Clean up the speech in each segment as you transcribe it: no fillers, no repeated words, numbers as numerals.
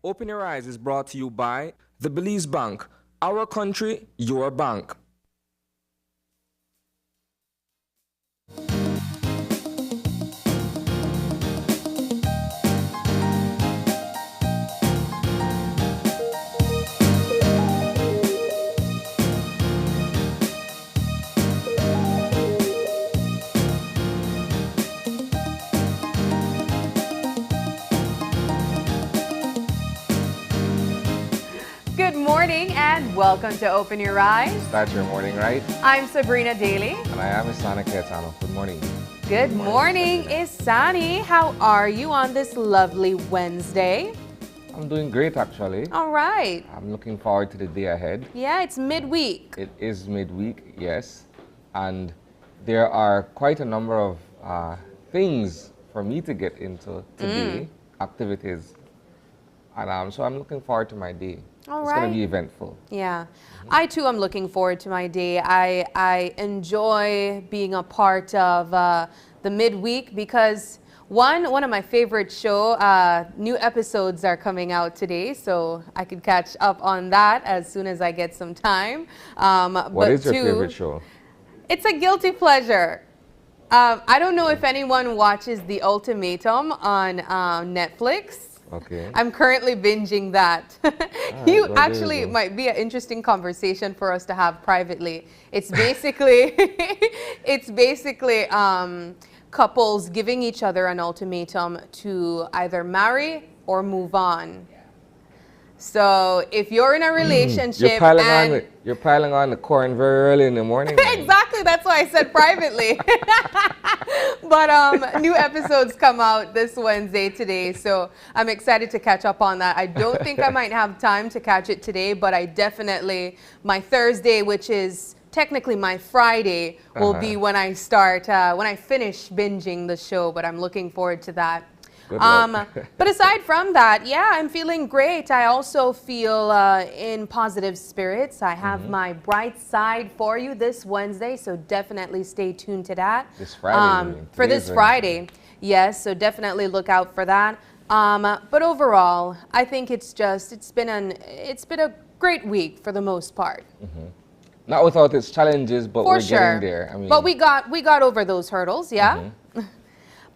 Open Your Eyes is brought to you by the Belize Bank. Our country, your bank. Good morning and welcome to Open Your Eyes. Start your morning right. I'm Sabrina Daly. And I am Isana Ketano. Good morning. Good morning, Isani. How are you on this lovely Wednesday? I'm doing great actually. All right. I'm looking forward to the day ahead. Yeah, it's midweek. It is midweek, yes. And there are quite a number of things for me to get into today, activities. And so I'm looking forward to my day. All it's right. going to be eventful. Yeah, I too am looking forward to my day. I enjoy being a part of the midweek because one of my favorite new episodes are coming out today, so I could catch up on that as soon as I get some time. What is your favorite show? It's a guilty pleasure. I don't know if anyone watches The Ultimatum on Netflix. Okay. I'm currently binging that. It might be an interesting conversation for us to have privately. It's basically, couples giving each other an ultimatum to either marry or move on. So if you're in a relationship you're piling on the corn very early in the morning. Exactly, that's why I said privately. But new episodes come out this Wednesday today, so I'm excited to catch up on that. I don't think I might have time to catch it today, but I definitely, my Thursday, which is technically my Friday, will be when I start, when I finish binging the show, but I'm looking forward to that. But aside from that, yeah, I'm feeling great. I also feel in positive spirits. I have my bright side for you this Wednesday, so definitely stay tuned to that. This Friday. For this Friday, yes, so definitely look out for that. But overall, I think it's been a great week for the most part. Not without its challenges, but we're getting there. I mean, but we got over those hurdles, yeah.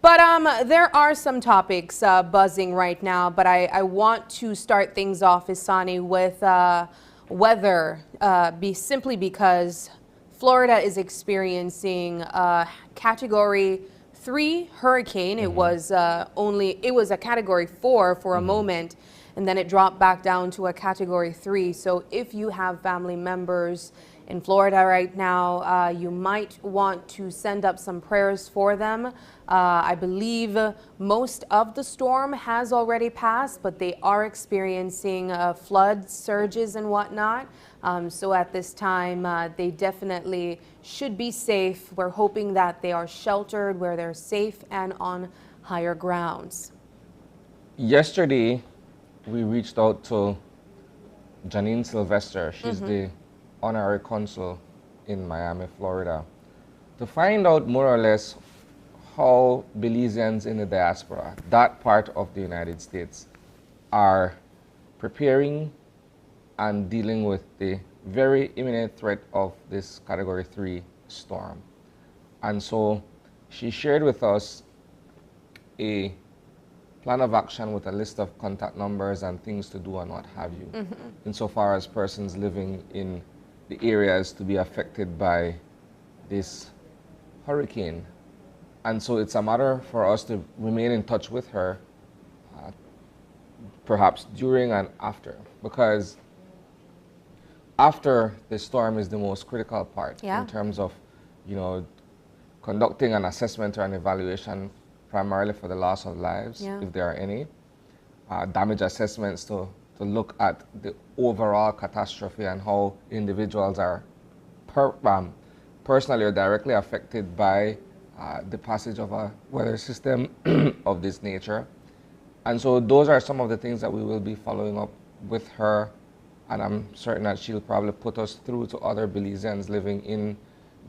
But there are some topics buzzing right now, but I want to start things off, Isani, with weather, simply because Florida is experiencing a Category 3 hurricane. It was a Category 4 for a moment, and then it dropped back down to a Category 3. So if you have family members in Florida right now, you might want to send up some prayers for them. I believe most of the storm has already passed, but they are experiencing floods, surges, and whatnot. So at this time, they definitely should be safe. We're hoping that they are sheltered where they're safe and on higher grounds. Yesterday, we reached out to Janine Sylvester. She's the honorary consul in Miami, Florida, to find out more or less how Belizeans in the diaspora, that part of the United States, are preparing and dealing with the very imminent threat of this Category 3 storm. And so she shared with us a plan of action with a list of contact numbers and things to do and what have you, insofar as persons living in the areas to be affected by this hurricane. And so it's a matter for us to remain in touch with her, perhaps during and after, because after the storm is the most critical part in terms of, conducting an assessment or an evaluation primarily for the loss of lives, if there are any, damage assessments to look at the overall catastrophe and how individuals are personally or directly affected by the passage of a weather system of this nature. And so those are some of the things that we will be following up with her, and I'm certain that she'll probably put us through to other Belizeans living in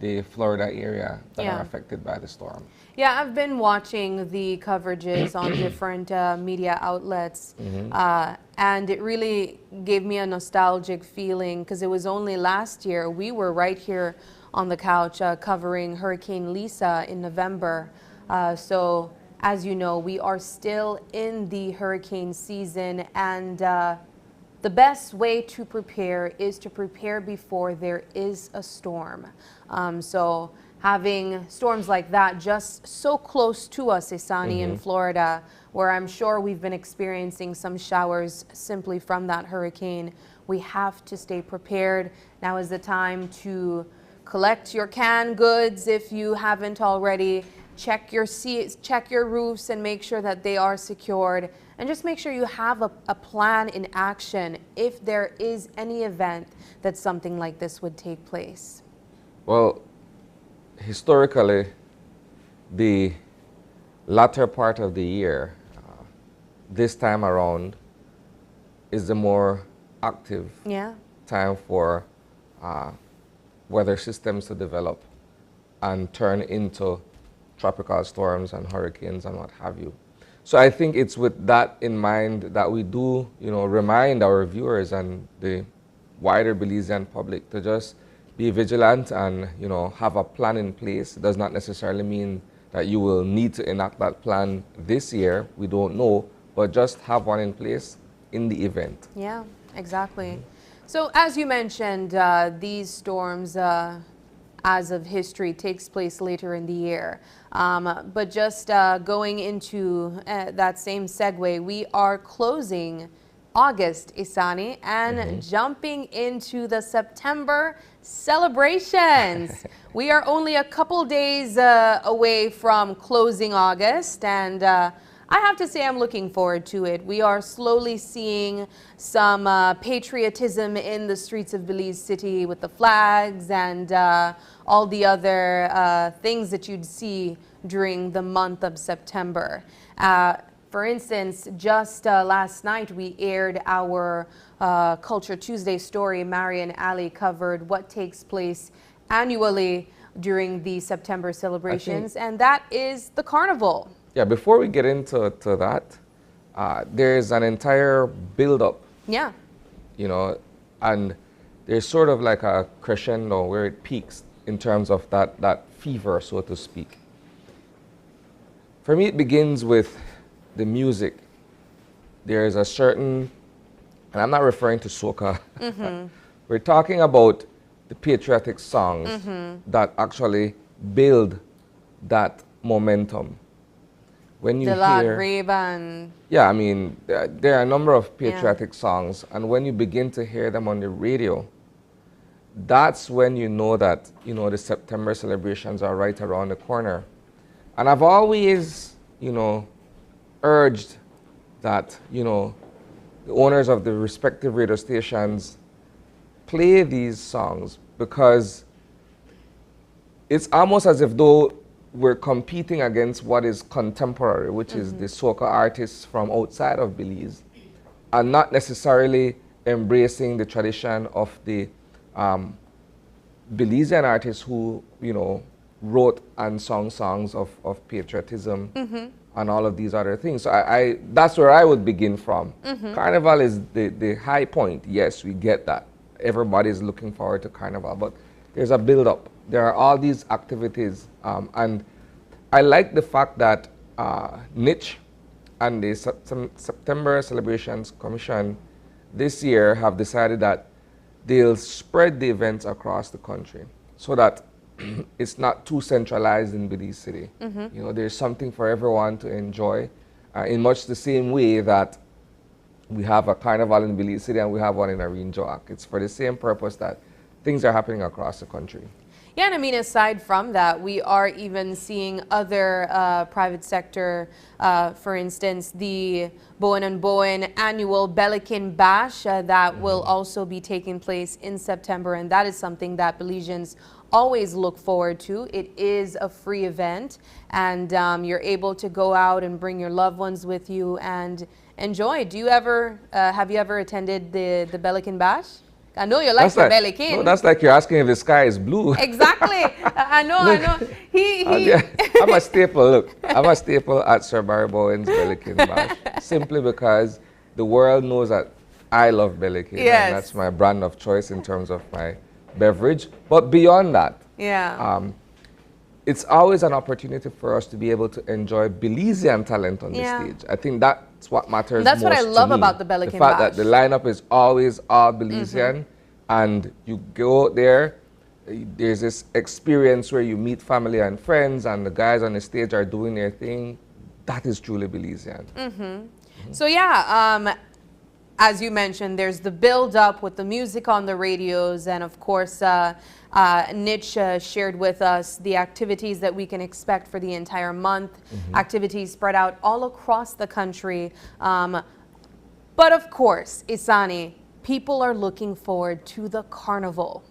the Florida area that Yeah. are affected by the storm. Yeah, I've been watching the coverages on different media outlets, and it really gave me a nostalgic feeling because it was only last year we were right here on the couch covering Hurricane Lisa in November. So, as you know, we are still in the hurricane season, and the best way to prepare is to prepare before there is a storm. So having storms like that just so close to us, Isani, in Florida, where I'm sure we've been experiencing some showers simply from that hurricane, we have to stay prepared. Now is the time to collect your canned goods if you haven't already. Check your seats, check your roofs, and make sure that they are secured. And just make sure you have a plan in action if there is any event that something like this would take place. Well, historically, the latter part of the year, this time around, is the more active Yeah. time for weather systems to develop and turn into tropical storms and hurricanes and what have you. So I think it's with that in mind that we do, remind our viewers and the wider Belizean public to just be vigilant and, have a plan in place. It does not necessarily mean that you will need to enact that plan this year. We don't know, but just have one in place in the event. Yeah, exactly. So as you mentioned, these storms, as of history, takes place later in the year. But just going into that same segue, we are closing August, Isani, and jumping into the September celebrations. We are only a couple days away from closing August, and I have to say I'm looking forward to it. We are slowly seeing some patriotism in the streets of Belize City with the flags and all the other things that you'd see during the month of September. For instance, just last night we aired our Culture Tuesday story. Marian Ali covered what takes place annually during the September celebrations, and that is the Carnival. Yeah, before we get into that, there's an entire build-up. Yeah. And there's sort of like a crescendo where it peaks in terms of that fever, so to speak. For me, it begins with the music. There's a certain, and I'm not referring to soca. We're talking about the patriotic songs that actually build that momentum. When you hear, Ray-Ban. yeah, I mean, there are a number of patriotic songs, and when you begin to hear them on the radio, that's when you know that, the September celebrations are right around the corner. And I've always, urged that, the owners of the respective radio stations play these songs because it's almost as if though we're competing against what is contemporary, which is the soca artists from outside of Belize, and not necessarily embracing the tradition of the Belizean artists who, wrote and sung songs of patriotism and all of these other things. So that's where I would begin from. Carnival is the high point. Yes, we get that. Everybody's looking forward to Carnival, but there's a build-up. There are all these activities, and I like the fact that Niche and the September Celebrations Commission this year have decided that they'll spread the events across the country so that it's not too centralized in Belize City. There's something for everyone to enjoy in much the same way that we have a carnival in Belize City and we have one in Arene Joak. It's for the same purpose that things are happening across the country. Yeah, and I mean, aside from that, we are even seeing other private sector, for instance, the Bowen and Bowen annual Belikin Bash that will also be taking place in September, and that is something that Belizeans always look forward to. It is a free event, and you're able to go out and bring your loved ones with you and enjoy. Do you ever, have you ever attended the Belikin Bash? I know you like your belly king. No, that's like you're asking if the sky is blue. Exactly. I know. I'm a staple. Look, I'm a staple at Sir Barry Bowen's Belly King Bash simply because the world knows that I love Belly King. Yes. And that's my brand of choice in terms of my beverage. But beyond that, yeah. It's always an opportunity for us to be able to enjoy Belizean talent on the stage. I think that's what matters That's most what I love to me. about the Belly King The fact Bash. that the lineup is always all Belizean, and you go out there, there's this experience where you meet family and friends, and the guys on the stage are doing their thing. That is truly Belizean. So yeah, as you mentioned, there's the build-up with the music on the radios, and of course, Nitch shared with us the activities that we can expect for the entire month, activities spread out all across the country. But of course, Isani, people are looking forward to the Carnival.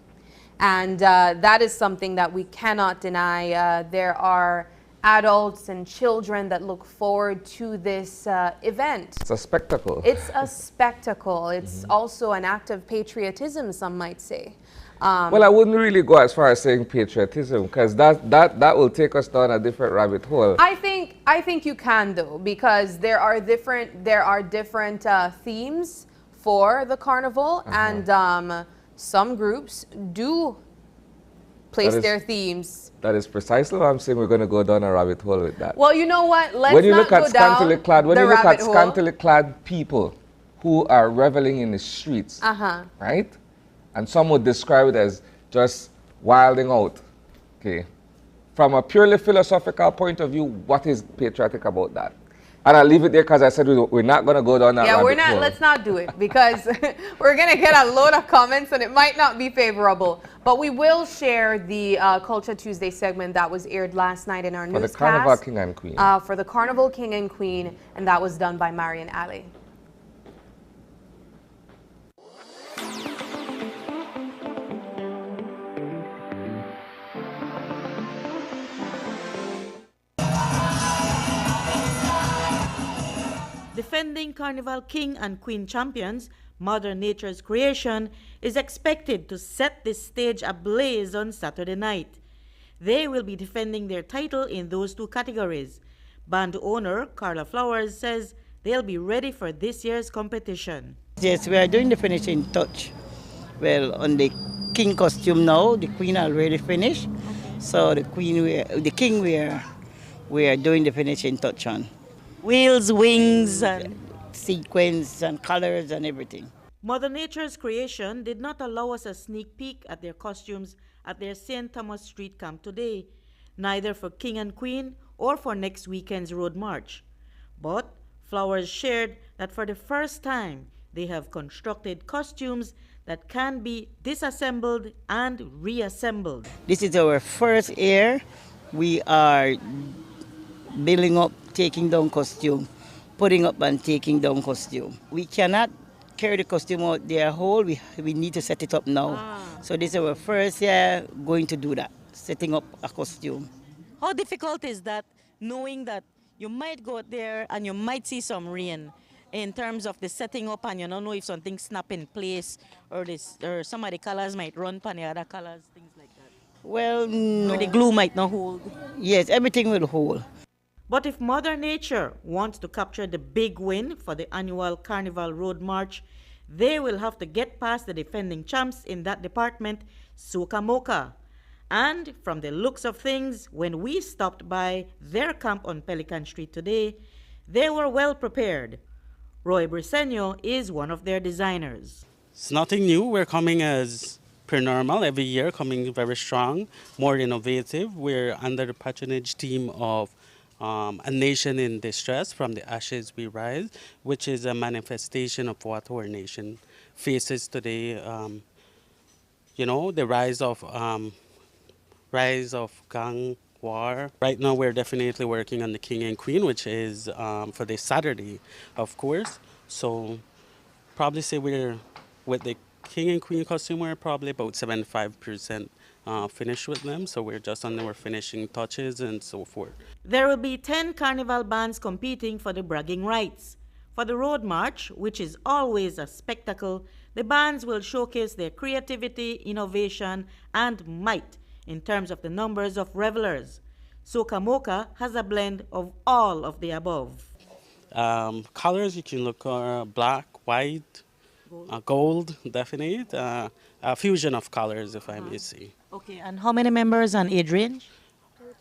And that is something that we cannot deny. There are adults and children that look forward to this event. It's a spectacle. It's a spectacle. It's also an act of patriotism, some might say. Well, I wouldn't really go as far as saying patriotism, because that will take us down a different rabbit hole. I think you can, though, because there are different themes for the carnival, and some groups do place their themes. That is precisely why I'm saying we're going to go down a rabbit hole with that. Well, you know what? Let's when you not look at go down scantily clad, when the you look at rabbit hole. scantily clad people who are reveling in the streets, right? And some would describe it as just wilding out. Okay. From a purely philosophical point of view, what is patriotic about that? And I'll leave it there because I said we're not going to go down that rabbit we're not. hole. Let's not do it because we're going to get a load of comments and it might not be favorable. But we will share the Culture Tuesday segment that was aired last night in our newscast. For the Carnival King and Queen. For the Carnival King and Queen, and that was done by Marian Ali. Defending Carnival King and Queen champions, Mother Nature's Creation is expected to set the stage ablaze on Saturday night. They will be defending their title in those two categories. Band owner Carla Flowers says they'll be ready for this year's competition. Yes, we are doing the finishing touch. Well, on the king costume now, the queen already finished. So the king we are doing the finishing touch on. Wheels, wings, and sequins and colors and everything. Mother Nature's Creation did not allow us a sneak peek at their costumes at their St. Thomas Street camp today, neither for King and Queen or for next weekend's road march. But Flowers shared that for the first time, they have constructed costumes that can be disassembled and reassembled. This is our first year. We are building up, taking down costume, putting up and taking down costume. We cannot carry the costume out there whole. We need to set it up now. So this is our first year going to do that, setting up a costume. How difficult is that, knowing that you might go out there and you might see some rain in terms of the setting up, and you don't know if something snap in place or some of the colors might run on the other colors, things like that? Well, no. Or the glue might not hold. Yes, everything will hold. But if Mother Nature wants to capture the big win for the annual Carnival Road March, they will have to get past the defending champs in that department, Soca Mocha. And from the looks of things, when we stopped by their camp on Pelican Street today, they were well prepared. Roy Briseño is one of their designers. It's nothing new. We're coming as per normal every year, coming very strong, more innovative. We're under the patronage team of A Nation in Distress, From the Ashes We Rise, which is a manifestation of what our nation faces today. The rise of gang war. Right now we're definitely working on the King and Queen, which is for this Saturday, of course. So probably say we're, with the King and Queen costume, we're probably about 75% finished with them, so we're just on our finishing touches and so forth. There will be 10 carnival bands competing for the bragging rights. For the Road March, which is always a spectacle, the bands will showcase their creativity, innovation, and might in terms of the numbers of revelers. Soca Mocha has a blend of all of the above. Colors you can look black, white, gold, definitely. A fusion of colors, if I may say. Okay, and how many members and age range?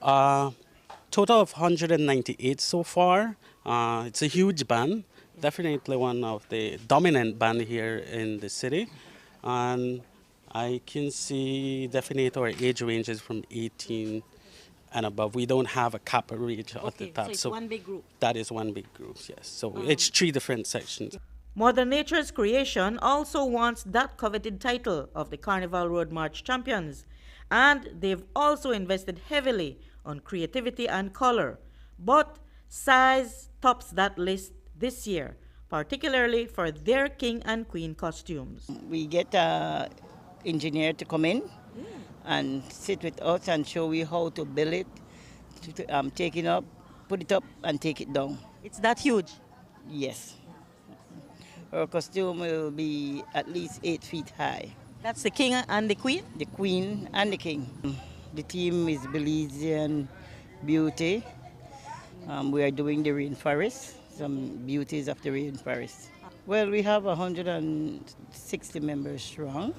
Uh, Total of 198 so far. It's a huge band, definitely one of the dominant band here in the city. And I can see definitely our age ranges from 18 and above. We don't have a cap age at the top. So it's one big group. That is one big group, yes. So it's 3 different sections. Mother Nature's creation also wants that coveted title of the Carnival Road March champions. And they've also invested heavily on creativity and color. But size tops that list this year, particularly for their king and queen costumes. We get an engineer to come in and sit with us and show you how to build it, take it up, put it up and take it down. It's that huge. Yes. Our costume will be at least 8 feet high. That's the king and the queen? The queen and the king. The theme is Belizean beauty. We are doing the rainforest, some beauties of the rainforest. Well, we have 160 members strong.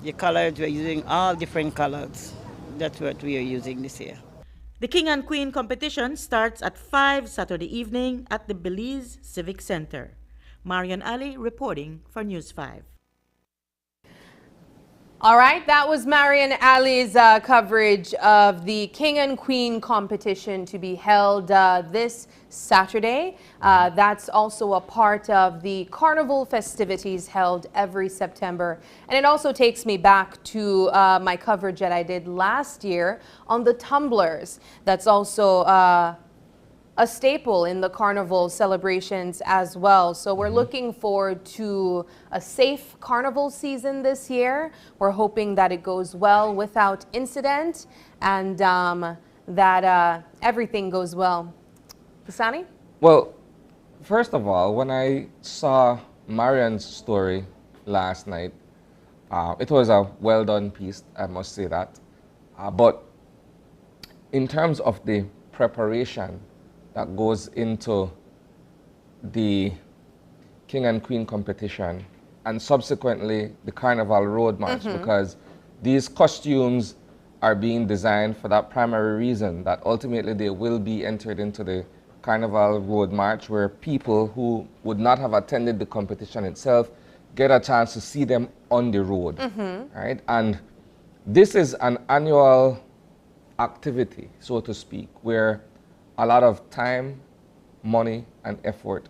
The colors, we're using all different colors. That's what we are using this year. The King and Queen competition starts at 5 Saturday evening at the Belize Civic Center. Marian Ali reporting for News 5. All right, that was Marian Ali's coverage of the King and Queen competition to be held this Saturday. That's also a part of the Carnival festivities held every September. And it also takes me back to my coverage that I did last year on the tumblers. That's also a staple in the Carnival celebrations as well. So we're looking forward to a safe Carnival season this year. We're hoping that it goes well without incident and that everything goes well. Pisani? Well, first of all, when I saw Marian's story last night, it was a well done piece, I must say that. But in terms of the preparation that goes into the King and Queen competition and subsequently the Carnival Road March, because these costumes are being designed for that primary reason, that ultimately they will be entered into the Carnival Road March, where people who would not have attended the competition itself get a chance to see them on the road, right? And this is an annual activity, so to speak, where a lot of time, money, and effort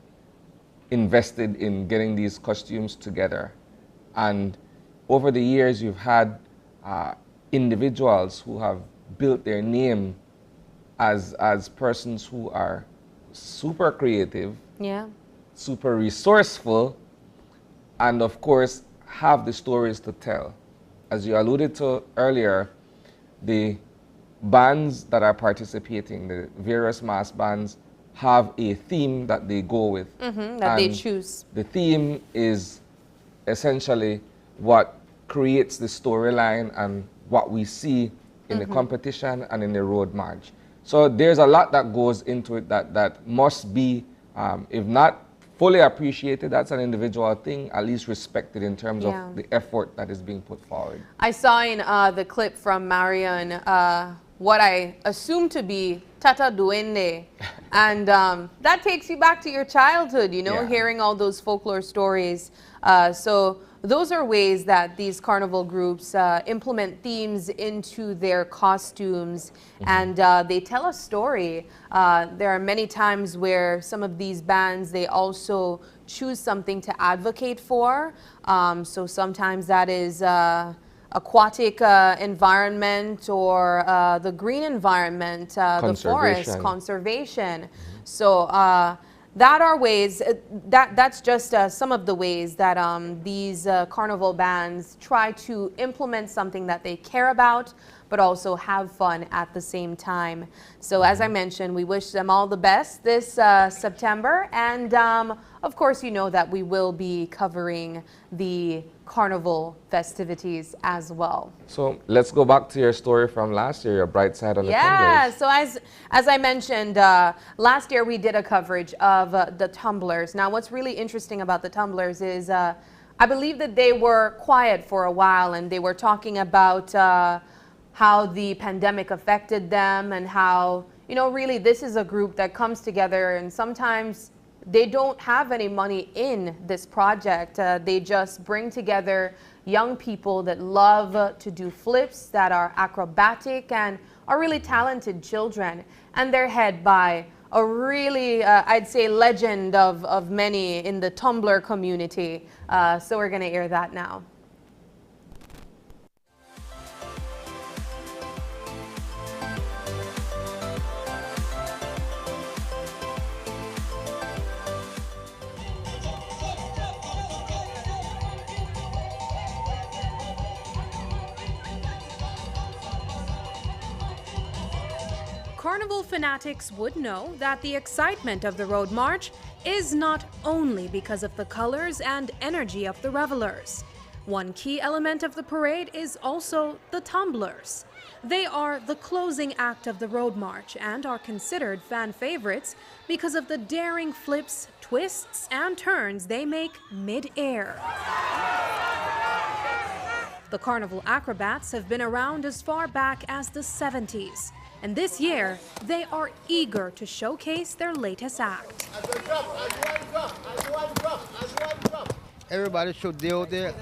invested in getting these costumes together. And over the years, you've had individuals who have built their name as persons who are super creative, super resourceful, and of course, have the stories to tell. As you alluded to earlier, the bands that are participating, the various mass bands, have a theme that they go with. That they choose. The theme is essentially what creates the storyline and what we see in the competition and in the road march. So there's a lot that goes into it that must be, if not fully appreciated, that's an individual thing, at least respected in terms of the effort that is being put forward. I saw in the clip from Marian what I assume to be Tata Duende. And that takes you back to your childhood, you know, hearing all those folklore stories. So those are ways that these carnival groups implement themes into their costumes and they tell a story. There are many times where some of these bands, they also choose something to advocate for. So sometimes that is aquatic environment or the green environment, the forest, conservation. So that are ways, that's just some of the ways that these carnival bands try to implement something that they care about, but also have fun at the same time. So as I mentioned, we wish them all the best this September. And of course, you know that we will be covering the Carnival festivities as well. So let's go back to your story from last year, your bright side on the Yeah, tumblers. so as I mentioned, last year we did a coverage of the tumblers. Now, what's really interesting about the tumblers is I believe that they were quiet for a while, and they were talking about how the pandemic affected them, and how, you know, really this is a group that comes together, and sometimes they don't have any money in this project. They just bring together young people that love to do flips, that are acrobatic and are really talented children. And they're head by a really, I'd say, legend of many in the tumbler community. So we're going to air that now. Carnival fanatics would know that the excitement of the Road March is not only because of the colors and energy of the revelers. One key element of the parade is also the tumblers. They are the closing act of the Road March and are considered fan favorites because of the daring flips, twists, and turns they make mid-air. The Carnival acrobats have been around as far back as the 70s. And this year, they are eager to showcase their latest act. Everybody should be out there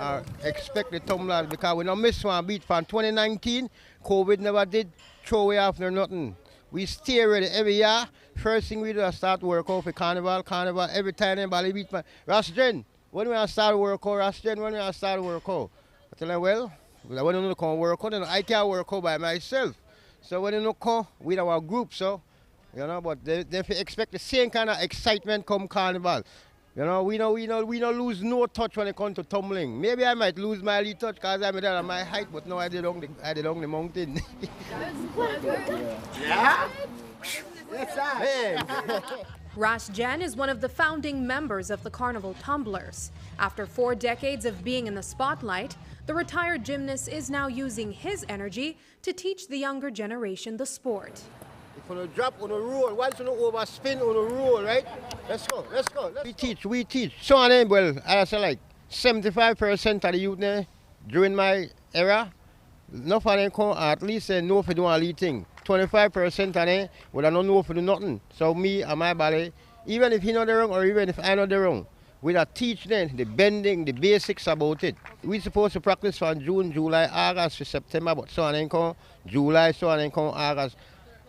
expect the tumblers, because we don't miss one beat from 2019. COVID never did throw away after nothing. We stay ready every year. First thing we do is start work out for Carnival. Every time anybody beat my Rastren, when we start work out, Rastren, when we start work out. I tell them, well, when you come work out, then I can't work out by myself. So when you come with our group, so, you know, but they expect the same kind of excitement come Carnival. You know, we don't lose no touch when it comes to tumbling. Maybe I might lose my little touch because I'm at my height, but no, I did on the mountain. Yeah? Yes, sir. Ras Jen is one of the founding members of the Carnival Tumblers. After 4 decades of being in the spotlight, the retired gymnast is now using his energy to teach the younger generation the sport. If you drop on a roll, once you overspin on a roll, right? Let's go. We teach. So, well, I say like 75% of the youth there, during my era, enough of them come at least know if you do a lead thing. 25% of them would not know if you do nothing. So me and my body, even if he know the wrong or even if I know the wrong, we are teach them the bending, the basics about it. We're supposed to practice from June, July, August, to September, but so and then come July, so and then come August.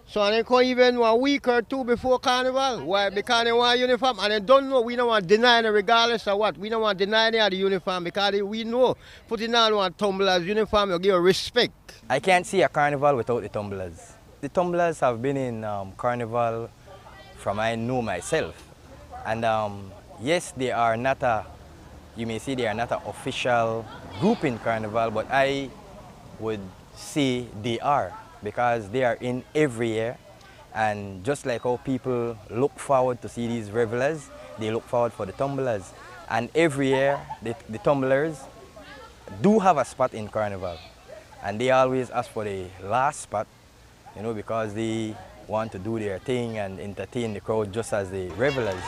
So and then come even 1 week or 2 before Carnival. Why? Because they want uniform and they don't know. We don't want to deny them regardless of what. We don't want to deny them the uniform because we know putting on one tumblers uniform will give respect. I can't see a Carnival without the tumblers. The tumblers have been in Carnival from I know myself. And yes, they are not you may say they are not an official group in Carnival, but I would say they are, because they are in every year. And just like how people look forward to see these revelers, they look forward for the tumblers. And every year, the tumblers do have a spot in Carnival. And they always ask for the last spot, you know, because they want to do their thing and entertain the crowd just as the revelers.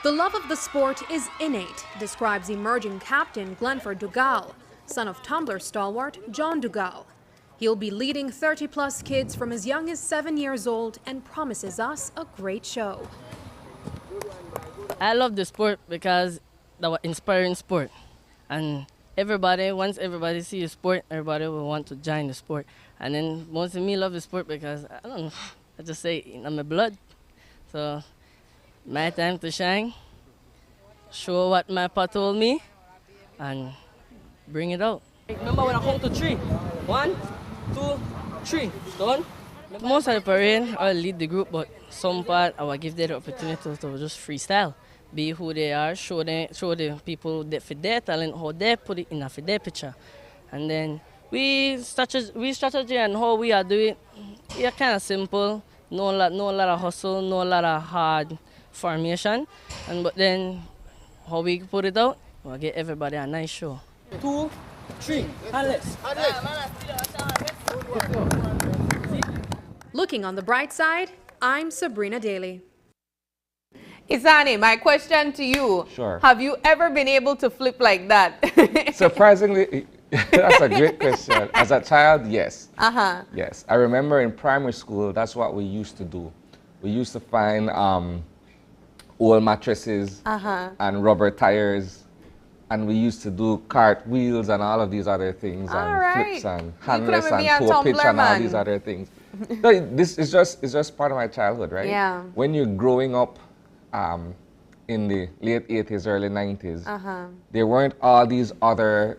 The love of the sport is innate, describes emerging captain Glenford Dugal, son of tumbler stalwart John Dugal. He'll be leading 30-plus kids from as young as 7 years old and promises us a great show. I love the sport because it's an inspiring sport. And once everybody sees the sport, everybody will want to join the sport. And then most of me love the sport because, I don't know, I just say in my blood. So, my time to shine, show what my pa told me, and bring it out. Remember when I count to 3? 1, 2, 3. Done? Most of the parade, I'll lead the group, but some part I will give them the opportunity to just freestyle. be who they are, show the people that for their talent, how they put it in a for their picture. And then we strategy and how we are doing, yeah, kind of simple. No lot of hustle, no lot of hard formation. But then how we put it out, we'll get everybody a nice show. 2, 3, and let's. Looking on the bright side, I'm Sabrina Daly. Isani, my question to you. Sure. Have you ever been able to flip like that? Surprisingly, that's a great question. As a child, yes. Uh-huh. Yes. I remember in primary school, that's what we used to do. We used to find old mattresses and rubber tires, and we used to do cartwheels and all of these other things, and flips and handless and toe pitch and all these other things. No, this is just part of my childhood, right? Yeah. When you're growing up in the late 80s, early 90s, there weren't all these other,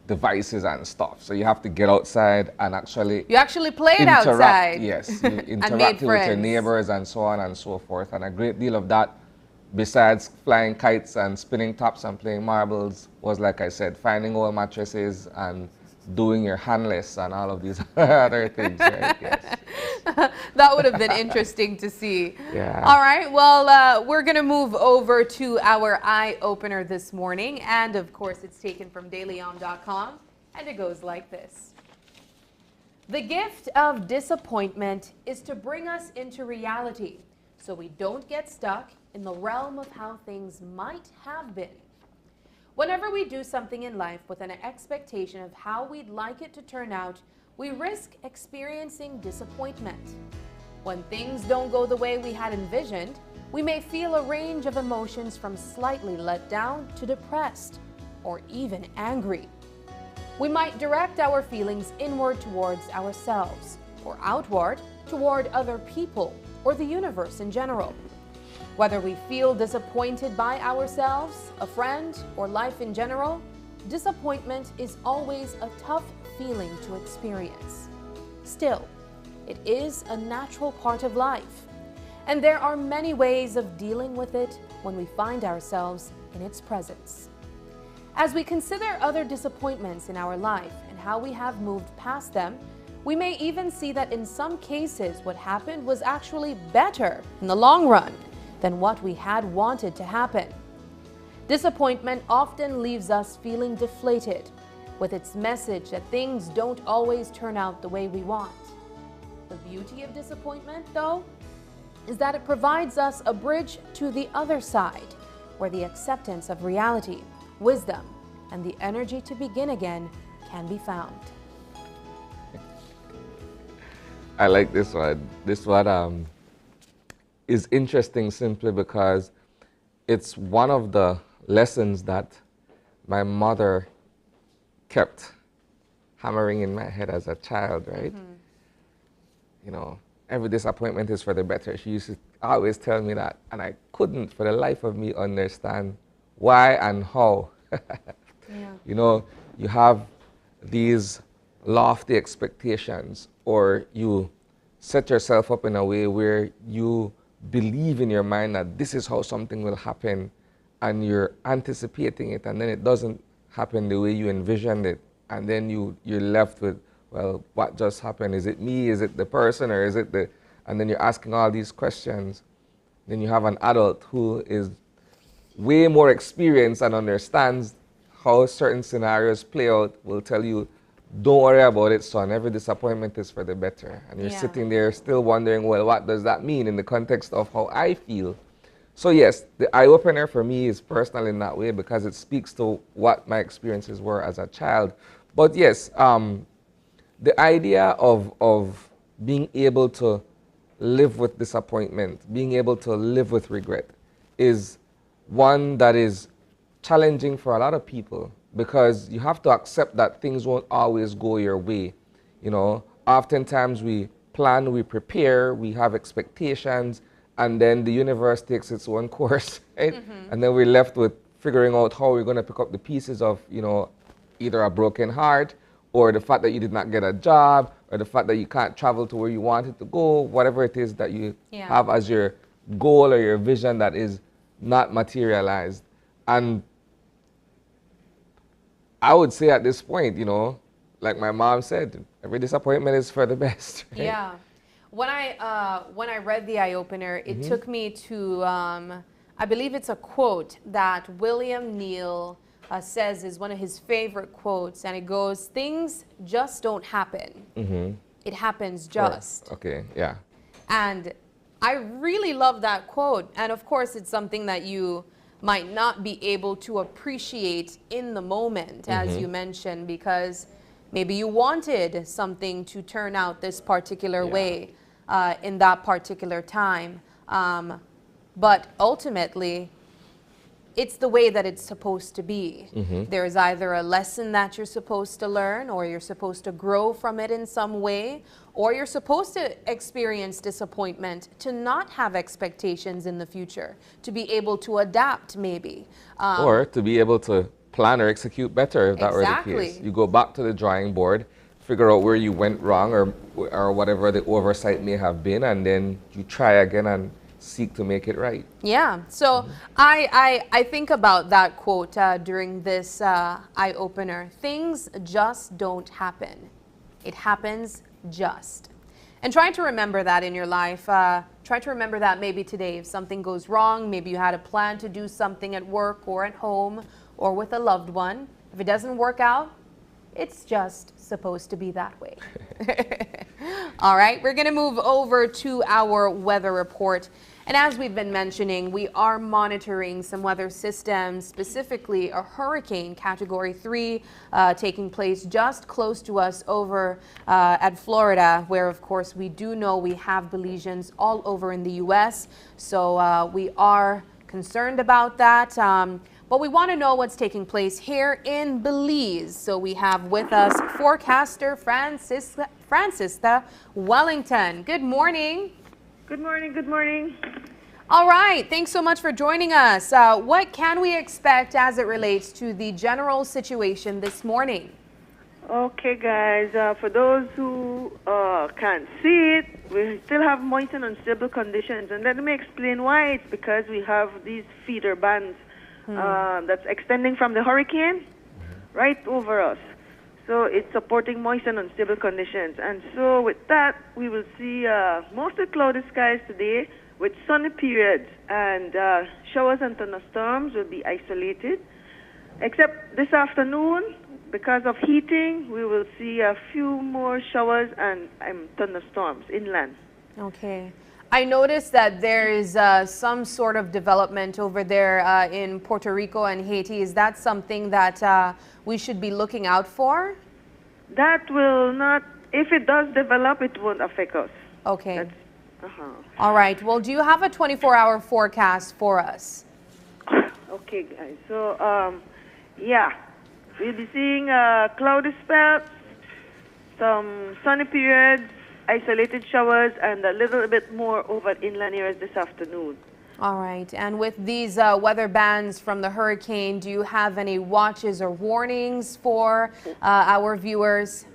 devices and stuff. So you have to get outside and actually... You actually played outside. Yes, you interacted with your neighbors and so on and so forth. And a great deal of that, besides flying kites and spinning tops and playing marbles, was, like I said, finding old mattresses and doing your handless and all of these other things, right? Yes. That would have been interesting to see. Yeah. All right, well, we're going to move over to our eye opener this morning. And of course, it's taken from dailyom.com. And it goes like this. The gift of disappointment is to bring us into reality so we don't get stuck in the realm of how things might have been. Whenever we do something in life with an expectation of how we'd like it to turn out, we risk experiencing disappointment. When things don't go the way we had envisioned, we may feel a range of emotions from slightly let down to depressed or even angry. We might direct our feelings inward towards ourselves or outward toward other people or the universe in general. Whether we feel disappointed by ourselves, a friend, or life in general, disappointment is always a tough feeling to experience. Still, it is a natural part of life, and there are many ways of dealing with it when we find ourselves in its presence. As we consider other disappointments in our life and how we have moved past them, we may even see that in some cases what happened was actually better in the long run than what we had wanted to happen. Disappointment often leaves us feeling deflated, with its message that things don't always turn out the way we want. The beauty of disappointment, though, is that it provides us a bridge to the other side, where the acceptance of reality, wisdom, and the energy to begin again can be found. I like this one. This one is interesting simply because it's one of the lessons that my mother kept hammering in my head as a child, right? Every disappointment is for the better. She used to always tell me that, and I couldn't for the life of me understand why and how. You have these lofty expectations, or you set yourself up in a way where you believe in your mind that this is how something will happen, and you're anticipating it, and then it doesn't happen the way you envisioned it, and then you're left with, well, what just happened? Is it me? Is it the person? Or is it and then you're asking all these questions. Then you have an adult who is way more experienced and understands how certain scenarios play out, will tell you, don't worry about it, son. Every disappointment is for the better. And you're sitting there still wondering, well, what does that mean in the context of how I feel? So yes, the eye-opener for me is personal in that way because it speaks to what my experiences were as a child. But yes, the idea of being able to live with disappointment, being able to live with regret, is one that is challenging for a lot of people, because you have to accept that things won't always go your way. Oftentimes we plan, we prepare, we have expectations, and then the universe takes its own course, right? And then we're left with figuring out how we're going to pick up the pieces of, either a broken heart, or the fact that you did not get a job, or the fact that you can't travel to where you wanted to go, whatever it is that you have as your goal or your vision that is not materialized. And I would say at this point, you know, like my mom said, every disappointment is for the best. Right? Yeah. When I read the eye opener, it took me to I believe it's a quote that William Neal says is one of his favorite quotes, and it goes, "Things just don't happen. It happens just." Okay, yeah. And I really love that quote. And of course, it's something that you might not be able to appreciate in the moment, as you mentioned, because maybe you wanted something to turn out this particular way in that particular time. But ultimately, it's the way that it's supposed to be. There's either a lesson that you're supposed to learn, or you're supposed to grow from it in some way, or you're supposed to experience disappointment to not have expectations in the future, to be able to adapt maybe. Or to be able to plan or execute better if that were the case. You go back to the drawing board, figure out where you went wrong or whatever the oversight may have been, and then you try again and seek to make it right. Yeah, so I think about that quote during this eye-opener. Things just don't happen. It happens just. And try to remember that in your life. Try to remember that maybe today. If something goes wrong, maybe you had a plan to do something at work or at home or with a loved one. If it doesn't work out, it's just supposed to be that way. All right, we're going to move over to our weather report. And as we've been mentioning, we are monitoring some weather systems, specifically a hurricane category 3 taking place just close to us over at Florida, where of course we do know we have Belizeans all over in the U.S. So we are concerned about that. But we want to know what's taking place here in Belize. So we have with us forecaster Francisca Wellington. Good morning. Good morning, good morning. All right, thanks so much for joining us. What can we expect as it relates to the general situation this morning? Okay, guys, for those who can't see it, we still have moist and unstable conditions. And let me explain why. It's because we have these feeder bands that's extending from the hurricane right over us. So it's supporting moist and unstable conditions. And so with that, we will see mostly cloudy skies today with sunny periods, and showers and thunderstorms will be isolated. Except this afternoon, because of heating, we will see a few more showers and thunderstorms inland. Okay. I noticed that there is some sort of development over there in Puerto Rico and Haiti. Is that something that we should be looking out for? That will not, if it does develop, it won't affect us. Okay. All right. Well, do you have a 24-hour forecast for us? Okay, guys. So, yeah, we'll be seeing cloudy spells, some sunny periods, isolated showers, and a little bit more over inland areas this afternoon. All right. And with these weather bands from the hurricane, do you have any watches or warnings for our viewers?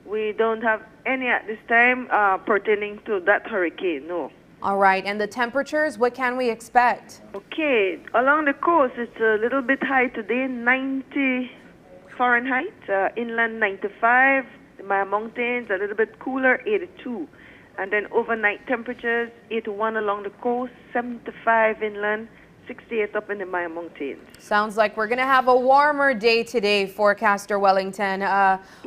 We don't have any at this time pertaining to that hurricane, no. All right. And the temperatures, what can we expect? Okay. Along the coast, it's a little bit high today, 90 Fahrenheit. Inland, 95. The Maya Mountains, a little bit cooler, 82. And then overnight temperatures, 81 along the coast, 75 inland, 68 up in the Maya Mountains. Sounds like we're going to have a warmer day today, forecaster Wellington.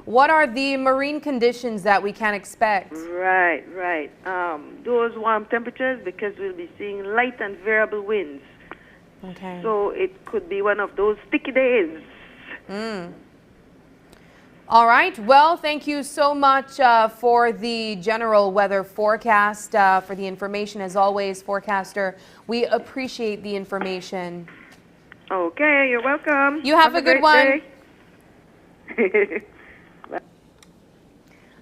What are the marine conditions that we can expect? Right. Those warm temperatures, because we'll be seeing light and variable winds. Okay. So it could be one of those sticky days. All right. Well, thank you so much for the general weather forecast, for the information as always, forecaster. We appreciate the information. Okay, you're welcome. You have a good one.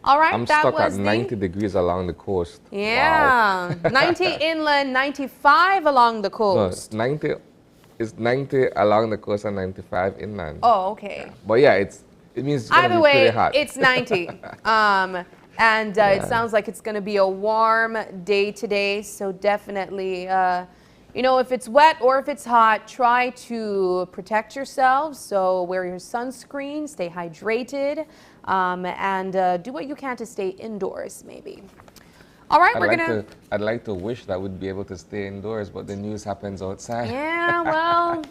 All right. I'm that stuck was at 90 degrees along the coast. Yeah. Wow. 90 inland, 95 along the coast. No, it's 90 along the coast and 95 inland. Oh, okay. Yeah. But yeah, it means it's going to be pretty hot. It's 90. It sounds like it's going to be a warm day today. So definitely, You know, if it's wet or if it's hot, try to protect yourselves. So wear your sunscreen, stay hydrated, and do what you can to stay indoors, maybe. All right, I'd like to wish that we'd be able to stay indoors, but the news happens outside. Yeah, well,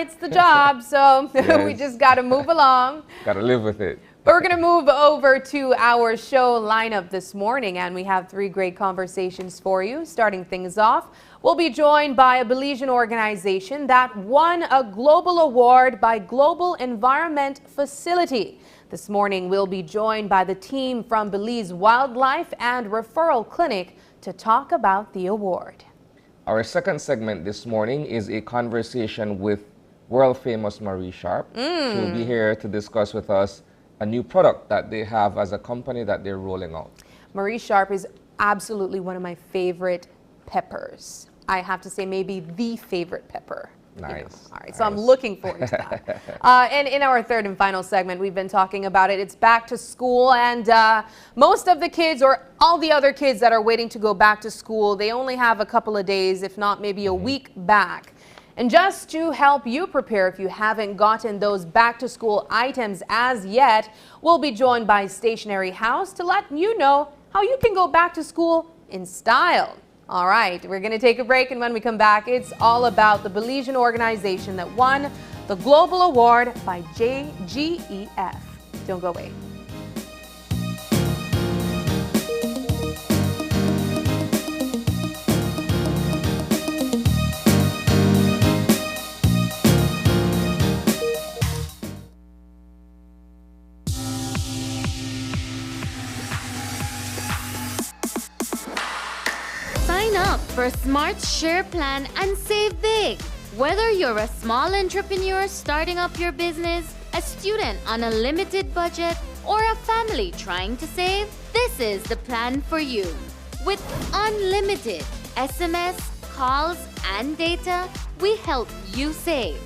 it's the job, so Yes. we just got to move along. Got to live with it. But we're going to move over to our show lineup this morning, and we have 3 great conversations for you. Starting things off, we'll be joined by a Belizean organization that won a global award by Global Environment Facility. This morning, we'll be joined by the team from Belize Wildlife and Referral Clinic to talk about the award. Our second segment this morning is a conversation with world-famous Marie Sharp. She'll be here to discuss with us a new product that they have as a company that they're rolling out. Marie Sharp is absolutely one of my favorite peppers. I have to say maybe the favorite pepper. Nice. All right, so I'm looking forward to that. And in our third and final segment, we've been talking about it. It's back to school, and most of the kids, or all the other kids that are waiting to go back to school, they only have a couple of days, if not maybe a week back. And just to help you prepare if you haven't gotten those back to school items as yet, we'll be joined by Stationery House to let you know how you can go back to school in style. All right, we're going to take a break, and when we come back, it's all about the Belizean organization that won the Global Award by JGEF. Don't go away. Sign up for Smart Share Plan and save big. Whether you're a small entrepreneur starting up your business, a student on a limited budget, or a family trying to save, this is the plan for you. With unlimited SMS, calls, and data, we help you save.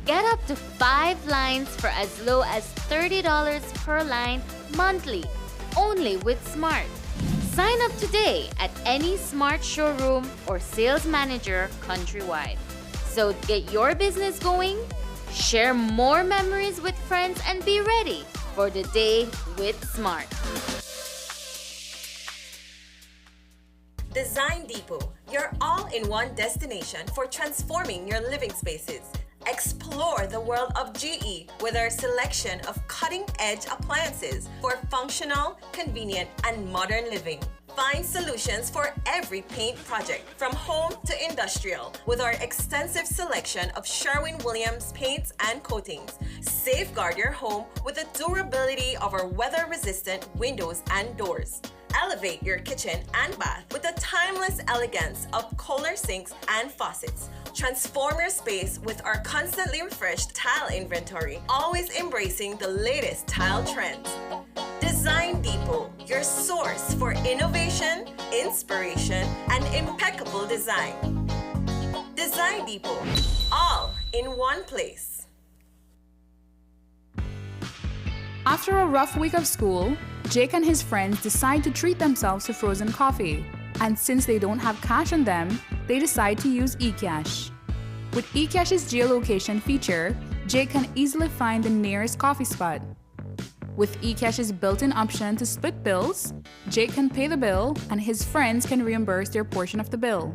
Get up to 5 lines for as low as $30 per line monthly, only with Smart. Sign up today at any Smart showroom or sales manager countrywide. So get your business going, share more memories with friends, and be ready for the day with Smart. Design Depot, your all-in-one destination for transforming your living spaces. Explore the world of GE with our selection of cutting-edge appliances for functional, convenient, and modern living. Find solutions for every paint project, from home to industrial, with our extensive selection of Sherwin-Williams paints and coatings. Safeguard your home with the durability of our weather-resistant windows and doors. Elevate your kitchen and bath with the timeless elegance of Kohler sinks and faucets. Transform your space with our constantly refreshed tile inventory, always embracing the latest tile trends. Design Depot, your source for innovation, inspiration, and impeccable design. Design Depot, all in one place. After a rough week of school, Jake and his friends decide to treat themselves to frozen coffee. And since they don't have cash on them, they decide to use eCash. With eCash's geolocation feature, Jake can easily find the nearest coffee spot. With eCash's built-in option to split bills, Jake can pay the bill and his friends can reimburse their portion of the bill.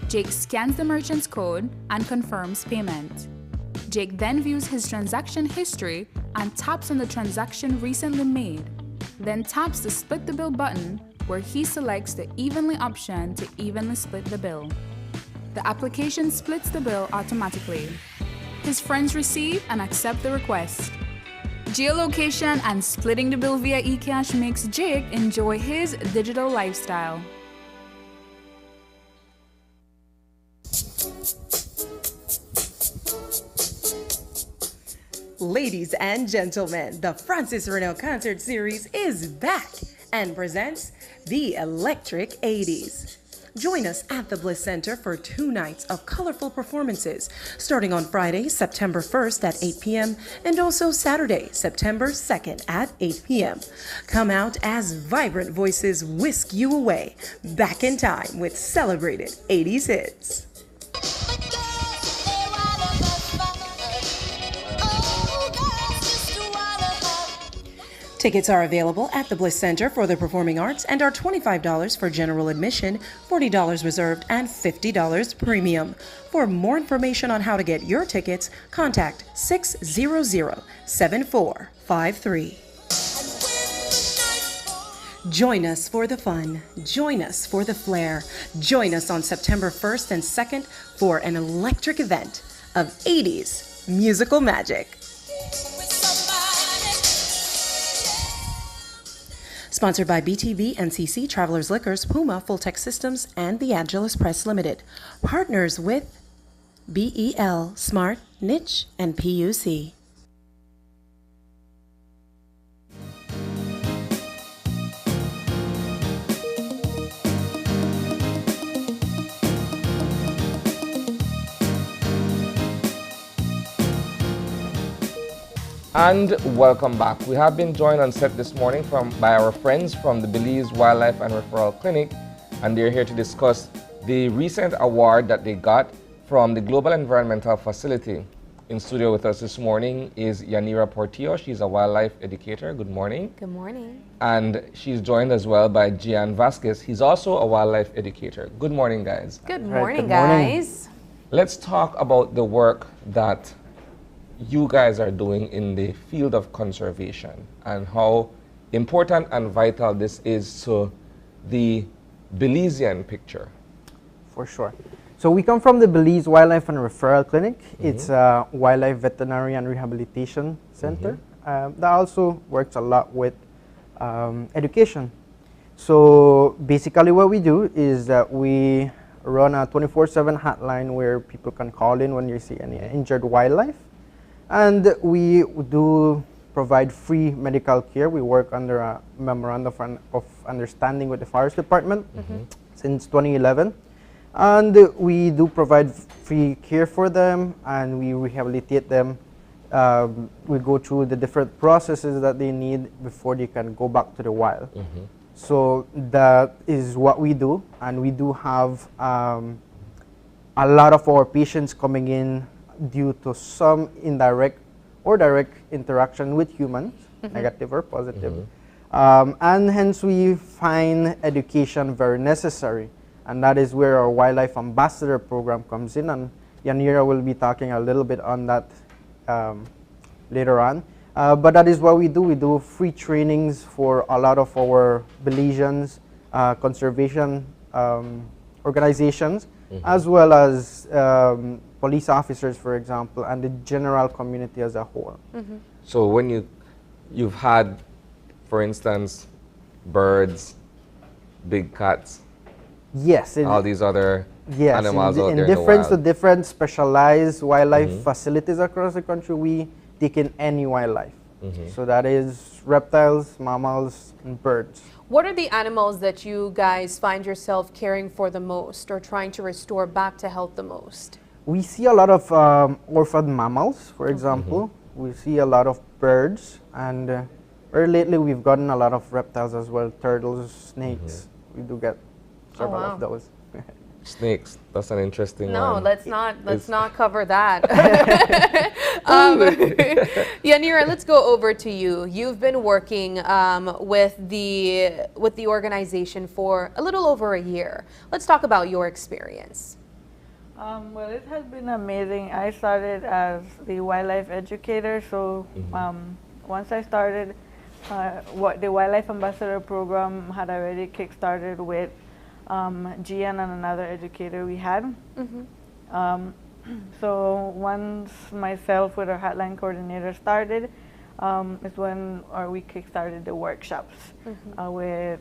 Jake scans the merchant's code and confirms payment. Jake then views his transaction history and taps on the transaction recently made, then taps the split the bill button where he selects the evenly option to evenly split the bill. The application splits the bill automatically. His friends receive and accept the request. Geolocation and splitting the bill via eCash makes Jake enjoy his digital lifestyle. Ladies and gentlemen, the Francis Rennell Concert Series is back and presents the Electric 80s. Join us at the Bliss Center for 2 nights of colorful performances, starting on Friday, September 1st at 8 p.m. and also Saturday, September 2nd at 8 p.m. Come out as vibrant voices whisk you away, back in time with celebrated 80s hits. Tickets are available at the Bliss Center for the Performing Arts and are $25 for general admission, $40 reserved, and $50 premium. For more information on how to get your tickets, contact 600-7453. Join us for the fun. Join us for the flair. Join us on September 1st and 2nd for an electric event of 80s musical magic. Sponsored by BTV, NCC, Travelers Liquors, Puma, Full Tech Systems, and the Angelus Press Limited. Partners with BEL, Smart, Niche, and PUC. And welcome back. We have been joined on set this morning by our friends from the Belize Wildlife and Referral Clinic, and they're here to discuss the recent award that they got from the Global Environmental Facility. In studio with us this morning is Yanira Portillo. She's a wildlife educator. Good morning. Good morning. And she's joined as well by Gian Vasquez. He's also a wildlife educator. Good morning, guys. Good morning, guys. Let's talk about the work that you guys are doing in the field of conservation and how important and vital this is to the Belizean picture. For sure. So we come from the Belize Wildlife and Referral Clinic. It's a wildlife veterinary and rehabilitation center that also works a lot with education. So basically what we do is that we run a 24/7 hotline where people can call in when you see any injured wildlife. And we do provide free medical care. We work under a memorandum of understanding with the Forest Department since 2011. And we do provide free care for them, and we rehabilitate them. We go through the different processes that they need before they can go back to the wild. So that is what we do, and we do have a lot of our patients coming in due to some indirect or direct interaction with humans, negative or positive. And hence we find education very necessary. And that is where our Wildlife Ambassador program comes in. And Yanira will be talking a little bit on that later on. But that is what we do. We do free trainings for a lot of our Belizeans, conservation organizations, as well as police officers, for example, and the general community as a whole. So when you've had, for instance, birds, big cats, yes, all these other animals out there in the difference wild. to different specialized wildlife facilities across the country, we take in any wildlife. So that is reptiles, mammals, and birds. What are the animals that you guys find yourself caring for the most or trying to restore back to health the most? We see a lot of orphaned mammals, for example. We see a lot of birds, and very lately we've gotten a lot of reptiles as well, turtles, snakes. We do get several of those. Snakes, that's an interesting No, one. let's not cover that. Yanira, let's go over to you. You've been working with the organization for a little over a year. Let's talk about your experience. Well, it has been amazing. I started as the wildlife educator, so once I started, the Wildlife Ambassador program had already kick-started with Gian and another educator we had. So once myself with our hotline coordinator started, is when we kick-started the workshops with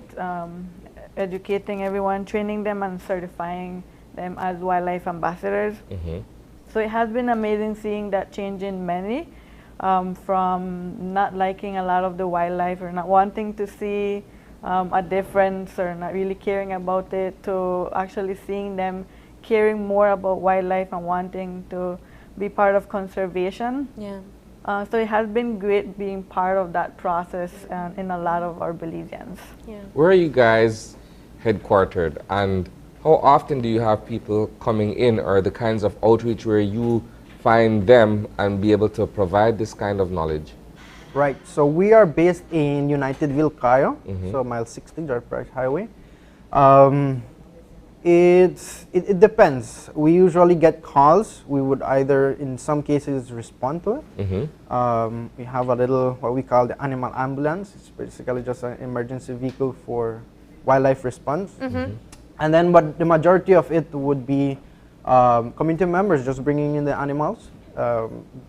educating everyone, training them and certifying them as wildlife ambassadors. So it has been amazing seeing that change in many, from not liking a lot of the wildlife or not wanting to see a difference or not really caring about it, to actually seeing them caring more about wildlife and wanting to be part of conservation. So it has been great being part of that process in a lot of our Belizeans. Where are you guys headquartered, and how often do you have people coming in, or the kinds of outreach where you find them and be able to provide this kind of knowledge? Right. So we are based in Unitedville, Cayo, so mile 60, George Price Highway. It depends. We usually get calls. We would either, in some cases, respond to it. We have a little, what we call the animal ambulance. It's basically just an emergency vehicle for wildlife response. And then, but the majority of it would be community members just bringing in the animals.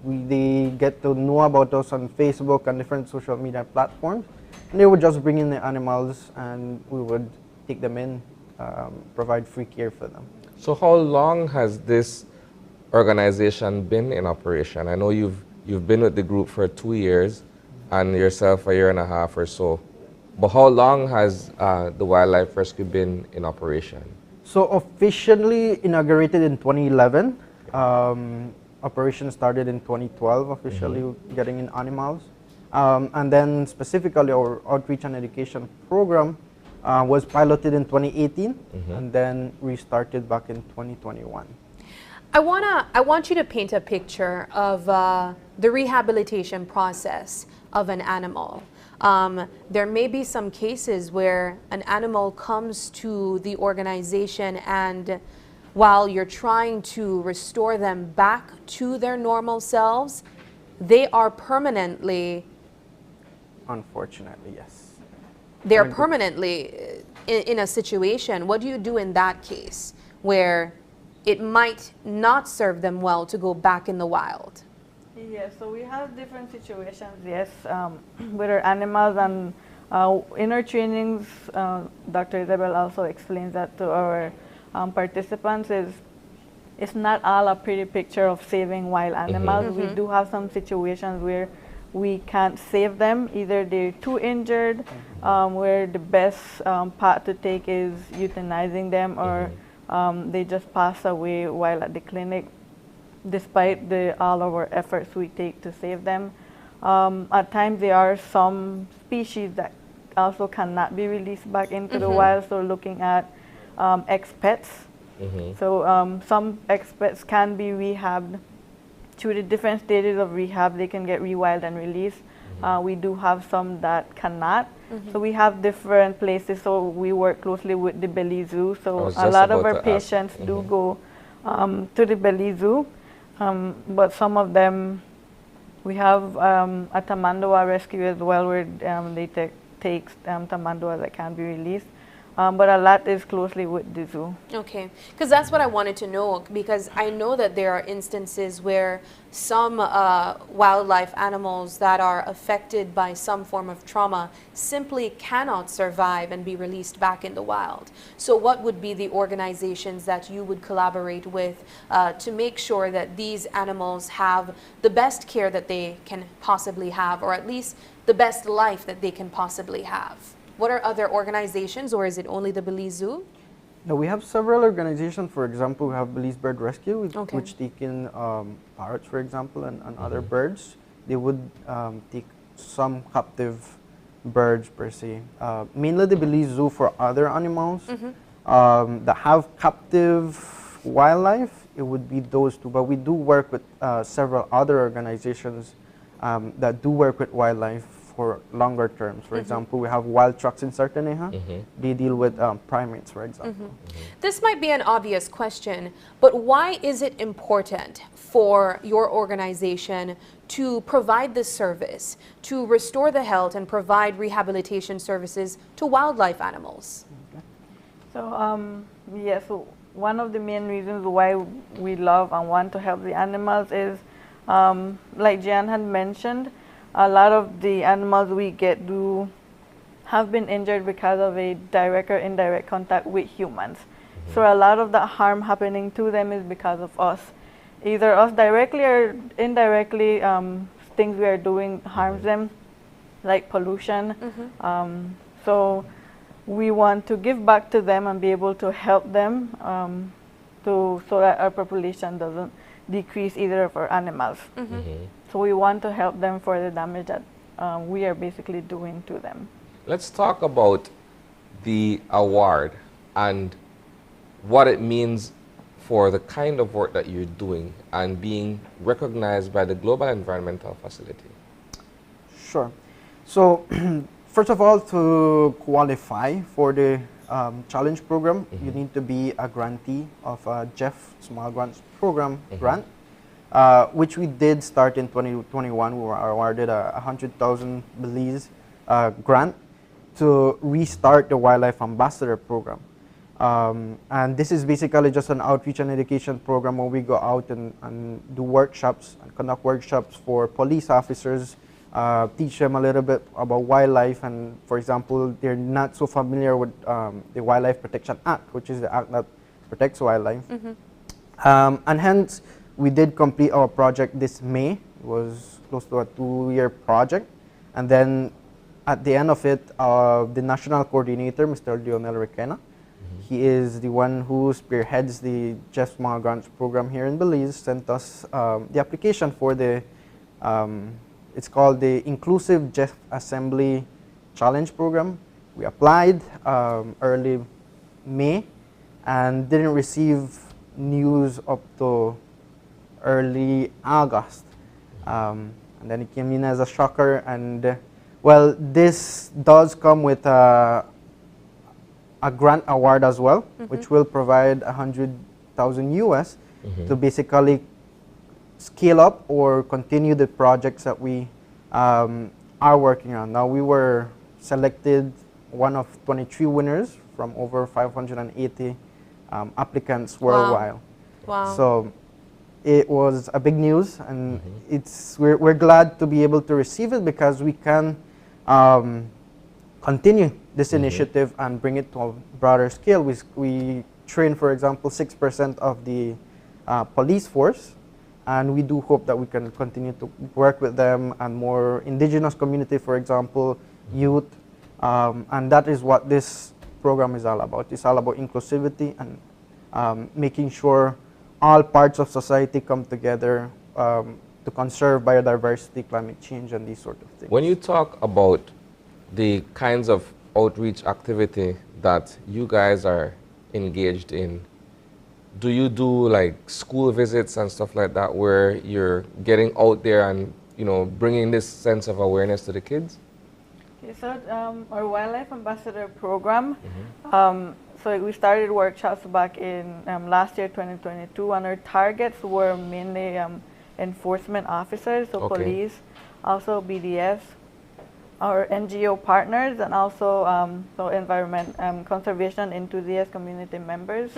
They get to know about us on Facebook and different social media platforms. And they would just bring in the animals and we would take them in, provide free care for them. So how long has this organization been in operation? I know you've been with the group for 2 years and yourself a year and a half or so. But how long has the wildlife rescue been in operation? So officially inaugurated in 2011. Operation started in 2012, officially getting in animals. And then specifically our outreach and education program was piloted in 2018 and then restarted back in 2021. I want you to paint a picture of the rehabilitation process of an animal. There may be some cases where an animal comes to the organization and while you're trying to restore them back to their normal selves, they are permanently... Unfortunately, yes. They're permanently in a situation. What do you do in that case where it might not serve them well to go back in the wild? Yes, so we have different situations, yes, with our animals, and in our trainings, Dr. Isabel also explains that to our participants it's not all a pretty picture of saving wild animals. We do have some situations where we can't save them. Either they're too injured, where the best path to take is euthanizing them, or they just pass away while at the clinic, despite all of our efforts we take to save them. At times there are some species that also cannot be released back into the wild, so looking at ex-pets. So some ex-pets can be rehabbed. Through the different stages of rehab, they can get rewild and released. We do have some that cannot. So we have different places, so we work closely with the Belize Zoo. So a lot of our patients do go to the Belize Zoo, but some of them, we have a tamanduá rescue as well, where they take tamanduá that can be released. But a lot is closely with the zoo. Okay, because that's what I wanted to know, because I know that there are instances where some wildlife animals that are affected by some form of trauma simply cannot survive and be released back in the wild. So what would be the organizations that you would collaborate with to make sure that these animals have the best care that they can possibly have, or at least the best life that they can possibly have? What are other organizations, or is it only the Belize Zoo? No, we have several organizations. For example, we have Belize Bird Rescue, which take in parrots, for example, and other birds. They would take some captive birds, per se. Mainly the Belize Zoo for other animals that have captive wildlife. It would be those two. But we do work with several other organizations that do work with wildlife for longer terms. For example, we have wild trucks in Sartaneja. They deal with primates, for example. This might be an obvious question, but why is it important for your organization to provide this service, to restore the health and provide rehabilitation services to wildlife animals? So, yes, so one of the main reasons why we love and want to help the animals is, like Jan had mentioned, a lot of the animals we get have been injured because of a direct or indirect contact with humans. So a lot of the harm happening to them is because of us. Either us directly or indirectly, things we are doing harms them, like pollution. So we want to give back to them and be able to help them so that our population doesn't decrease either of our animals. So we want to help them for the damage that we are basically doing to them. Let's talk about the award and what it means for the kind of work that you're doing and being recognized by the Global Environmental Facility. Sure. So, first of all, to qualify for the challenge program, you need to be a grantee of a Jeff Small Grants Program grant, which we did start in 2021. We were awarded a 100,000 Belize grant to restart the Wildlife Ambassador Program. And this is basically just an outreach and education program where we go out and do workshops and conduct workshops for police officers, teach them a little bit about wildlife, and for example, they're not so familiar with the Wildlife Protection Act, which is the act that protects wildlife. And hence, we did complete our project this May. It was close to a 2-year project. And then at the end of it, the national coordinator, Mr. Lionel Requena, he is the one who spearheads the Jeff Small Grants Program here in Belize, sent us the application for the it's called the Inclusive Jeff Assembly Challenge Program. We applied early May and didn't receive news up to early August. And then it came in as a shocker. And well, this does come with a grant award as well, which will provide 100,000 US to basically scale up or continue the projects that we are working on. Now, we were selected one of 23 winners from over 580 applicants worldwide. Wow. So it was a big news, and we're glad to be able to receive it because we can continue this initiative and bring it to a broader scale. We train, for example, 6% of the police force, and we do hope that we can continue to work with them and more indigenous community, for example, youth, and that is what this program is all about. It's all about inclusivity and making sure all parts of society come together to conserve biodiversity, climate change, and these sort of things. When you talk about the kinds of outreach activity that you guys are engaged in, do you do like school visits and stuff like that where you're getting out there and, you know, bringing this sense of awareness to the kids? Okay, so our Wildlife Ambassador Program, so we started workshops back in last year, 2022, and our targets were mainly enforcement officers, so police, also BDS, our NGO partners, and also so environment, conservation enthusiast community members.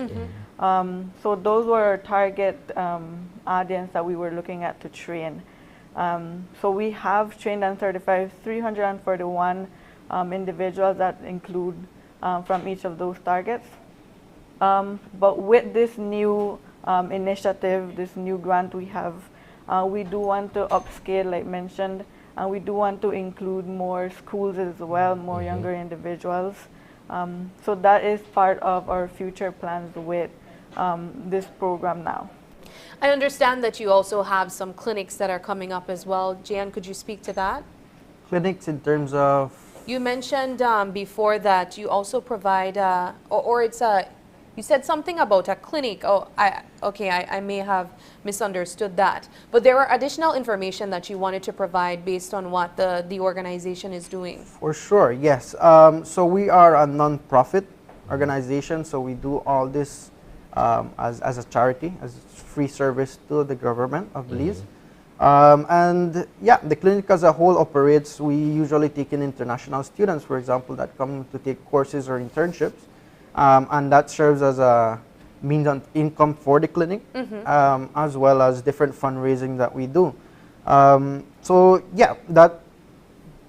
So those were our target audience that we were looking at to train. So we have trained and certified 341 individuals that include from each of those targets. But with this new initiative, this new grant we have, we do want to upscale, like mentioned, and we do want to include more schools as well, more younger individuals. So that is part of our future plans with this program now. I understand that you also have some clinics that are coming up as well. Jan, could you speak to that? Clinics in terms of? You mentioned before that you also provide, you said something about a clinic. Oh, I may have misunderstood that. But there are additional information that you wanted to provide based on what the organization is doing. For sure, yes. So we are a non-profit organization, so we do all this as a charity, as free service to the government of Belize. And yeah, the clinic as a whole operates. We usually take in international students, for example, that come to take courses or internships. And that serves as a means of income for the clinic, as well as different fundraising that we do. So yeah, that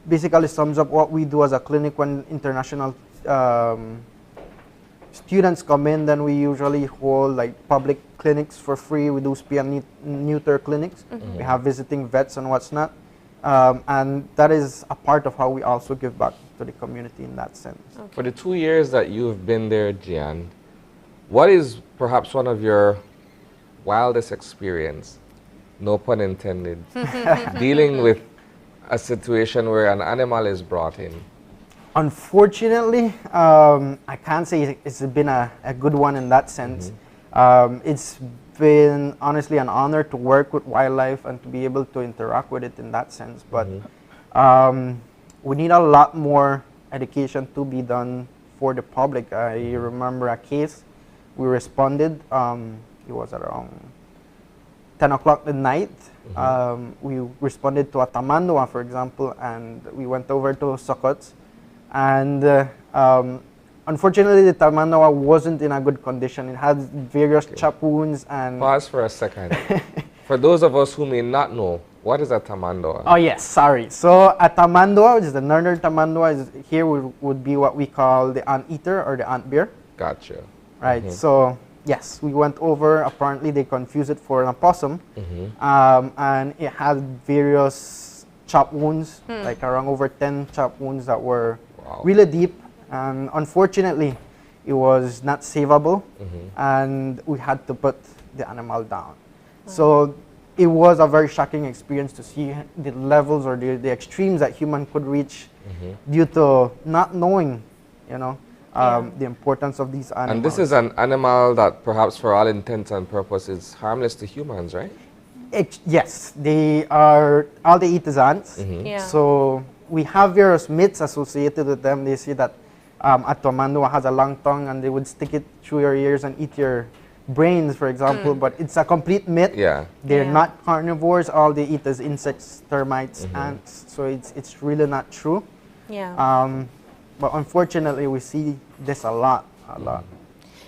basically sums up what we do as a clinic. When international students come in, then we usually hold like public clinics for free. We do spay and neuter clinics. We have visiting vets and what's not. And that is a part of how we also give back to the community in that sense. For the 2 years that you've been there, Gian, what is perhaps one of your wildest experience, no pun intended, dealing with a situation where an animal is brought in? Unfortunately, I can't say it's been a good one in that sense. It's been honestly an honor to work with wildlife and to be able to interact with it in that sense. But We need a lot more education to be done for the public. I remember a case, we responded, it was around 10 o'clock at night. We responded to a tamandua, for example, and we went over to Sokots. And unfortunately, the tamandua wasn't in a good condition. It had various chop wounds and... Pause for a second. For those of us who may not know, what is a tamandua? Oh yes, sorry. So a tamandua, which is the northern tamandua, is here would be what we call the anteater or the ant bear. Gotcha. Right. So yes, we went over. Apparently, they confused it for an opossum, and it had various chop wounds, like around over 10 chop wounds that were really deep. And unfortunately, it was not savable, and we had to put the animal down. So it was a very shocking experience to see the levels or the extremes that human could reach due to not knowing, you know, the importance of these animals. And this is an animal that perhaps for all intents and purposes is harmless to humans, right? Yes, they are, all they eat is ants. So we have various myths associated with them. They say that a tamandua has a long tongue and they would stick it through your ears and eat your brains, for example, but it's a complete myth. They're not carnivores. All they eat is insects, termites, ants. So it's really not true. But unfortunately, we see this a lot.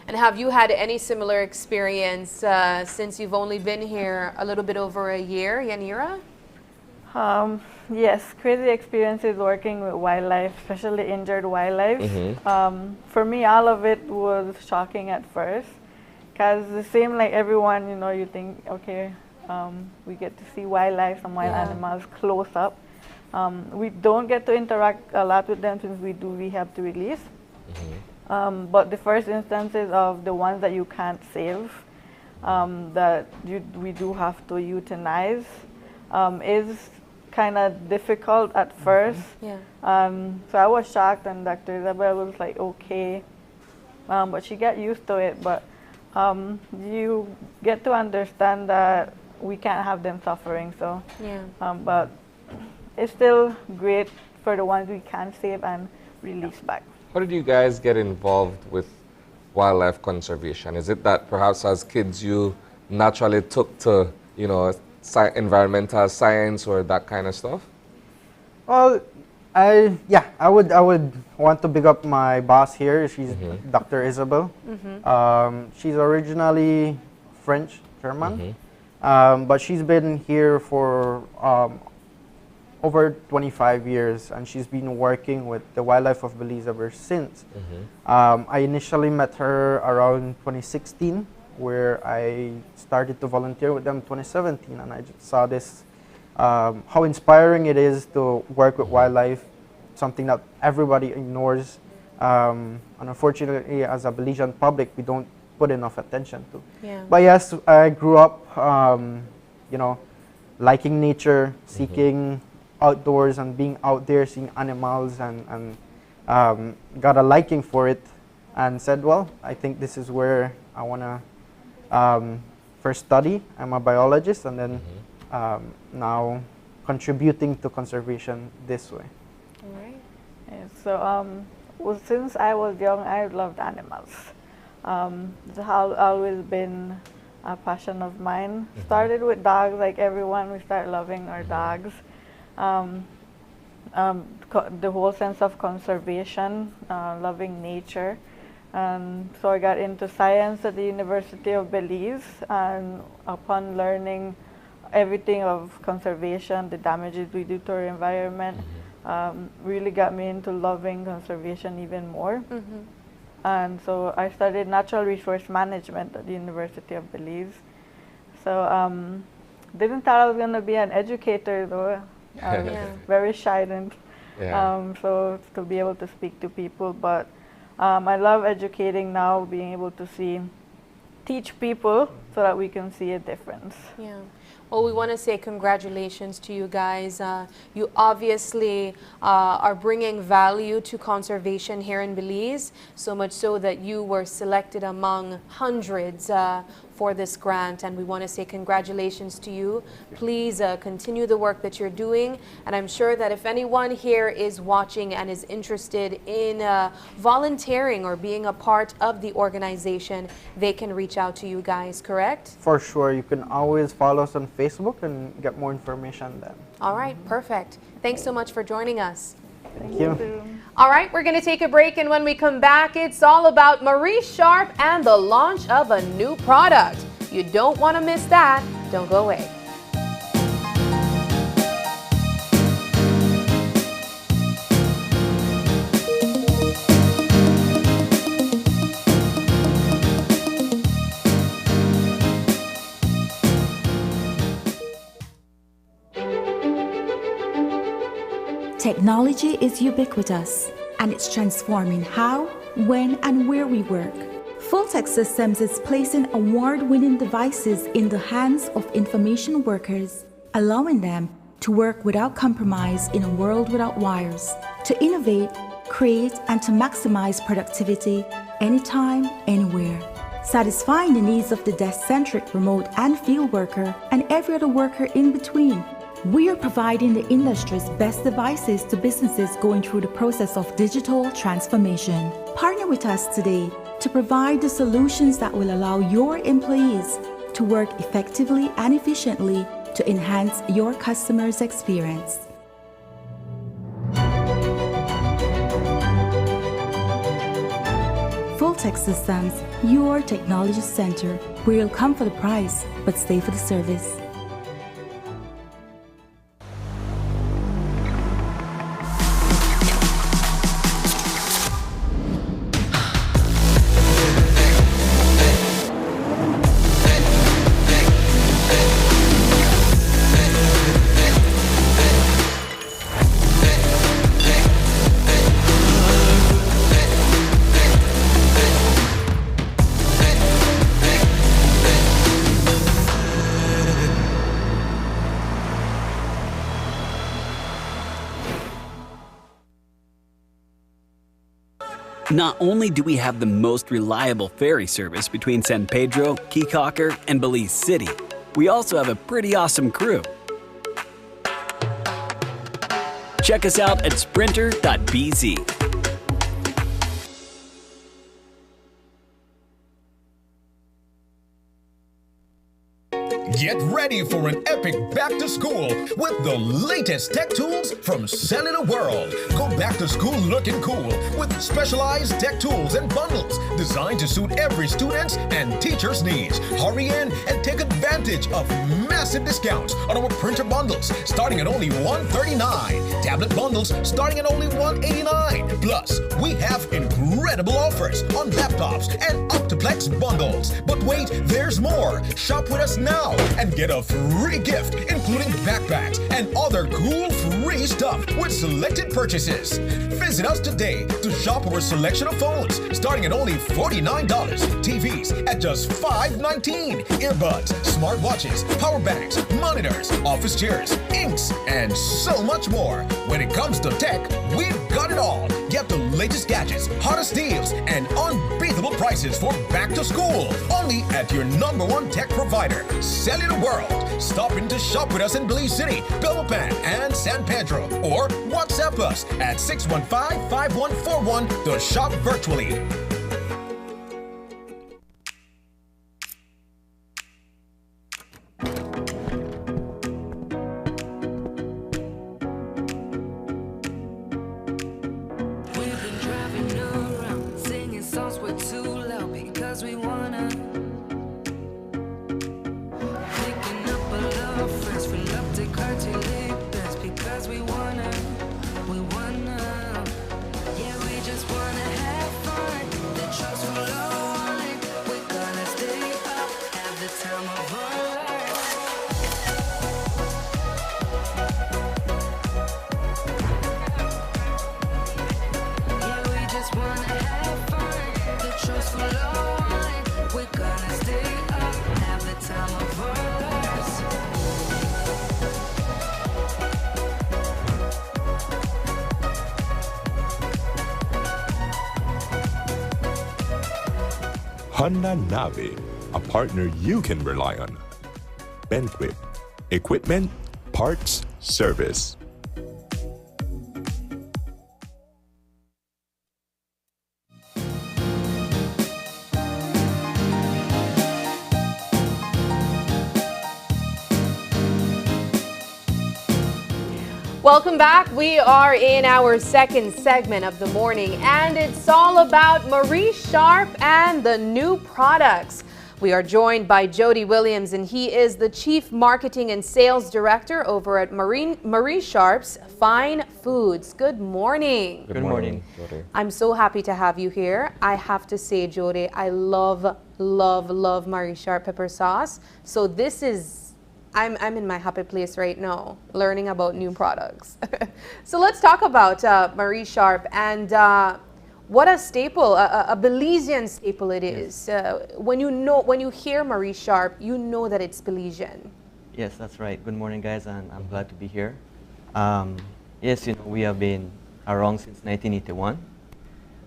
And have you had any similar experience since you've only been here a little bit over a year, Yanira? Yes, crazy experiences working with wildlife, especially injured wildlife. For me, all of it was shocking at first. Because the same like everyone, you know, you think, okay, we get to see wildlife, some wild animals close up. We don't get to interact a lot with them since we do rehab to release. But the first instances of the ones that you can't save, that we do have to euthanize, is kind of difficult at first. So I was shocked, and Dr. Isabel was like, okay, but she got used to it. But you get to understand that we can't have them suffering. So, but it's still great for the ones we can save and release back. How did you guys get involved with wildlife conservation? Is it that perhaps as kids you naturally took to, you know, environmental science or that kind of stuff? Well, I would want to big up my boss here. She's Dr. Isabel. She's originally French, German, but she's been here for over 25 years, and she's been working with the wildlife of Belize ever since. I initially met her around 2016, where I started to volunteer with them in 2017, and I just saw this, how inspiring it is to work with wildlife, something that everybody ignores, and unfortunately as a Belizean public we don't put enough attention to. But yes, I grew up, you know, liking nature, seeking outdoors and being out there, seeing animals, and got a liking for it, and said, well, I think this is where I want to first study. I'm a biologist, and then now contributing to conservation this way. So well, since I was young, I loved animals. It's always been a passion of mine. Started with dogs, like everyone, we start loving our dogs. The whole sense of conservation, loving nature. So I got into science at the University of Belize, and upon learning everything of conservation, the damages we do to our environment, really got me into loving conservation even more. And so I studied natural resource management at the University of Belize. So didn't thought I was going to be an educator though. I was very shy and so to be able to speak to people, but I love educating now, being able to teach people so that we can see a difference. Well, we want to say congratulations to you guys. You obviously are bringing value to conservation here in Belize, so much so that you were selected among hundreds for this grant, and we want to say congratulations to you. Please continue the work that you're doing, and I'm sure that if anyone here is watching and is interested in volunteering or being a part of the organization, they can reach out to you guys, correct? For sure. You can always follow us on Facebook and get more information then. All right, perfect. Thanks so much for joining us. Thank you. All right, we're going to take a break, and when we come back, it's all about Marie Sharp and the launch of a new product. You don't want to miss that. Don't go away. Technology is ubiquitous, and it's transforming how, when, and where we work. Fulltech Systems is placing award-winning devices in the hands of information workers, allowing them to work without compromise in a world without wires, to innovate, create, and to maximize productivity anytime, anywhere, satisfying the needs of the desk-centric remote and field worker and every other worker in between. We are providing the industry's best devices to businesses going through the process of digital transformation. Partner with us today to provide the solutions that will allow your employees to work effectively and efficiently to enhance your customers' experience. Fulltech Systems, your technology center, where you'll come for the price but stay for the service. Not only do we have the most reliable ferry service between San Pedro, Keycocker, and Belize City, we also have a pretty awesome crew. Check us out at sprinter.bz. Get ready for an epic back to school with the latest tech tools from Cellular World. Go back to school looking cool with specialized tech tools and bundles designed to suit every student's and teacher's needs. Hurry in and take advantage of massive discounts on our printer bundles starting at only $139. Tablet bundles starting at only $189. Plus, we have incredible offers on laptops and Optiplex bundles. But wait, there's more. Shop with us now and get a free gift, including backpacks and other cool free stuff with selected purchases. Visit us today to shop our selection of phones starting at only $49, TVs at just $5.19, earbuds, smartwatches, power banks, monitors, office chairs, inks, and so much more. When it comes to tech, we've got it all. Get the latest gadgets, hottest deals, and unbeatable prices for back to school. Only at your #1 tech provider, Cellular World. Stop in to shop with us in Belize City, Belmopan, and San Pedro. Or WhatsApp us at 615-5141 to shop virtually. We're Honda Navi, a partner you can rely on. Benquip, equipment, parts, service. Welcome back. We are in our second segment of the morning, and it's all about Marie Sharp and the new products. We are joined by Jody Williams, and he is the Chief Marketing and Sales Director over at Marie Sharp's Fine Foods. Good morning. Good morning, Jody. I'm so happy to have you here. I have to say, Jody, I love Marie Sharp pepper sauce. So this is I'm in my happy place right now, learning about new products. So let's talk about Marie Sharp and what a staple, a Belizean staple it is. When you hear Marie Sharp, you know that it's Belizean. Yes, that's right. Good morning, guys, and I'm glad to be here. Yes, we have been around since 1981,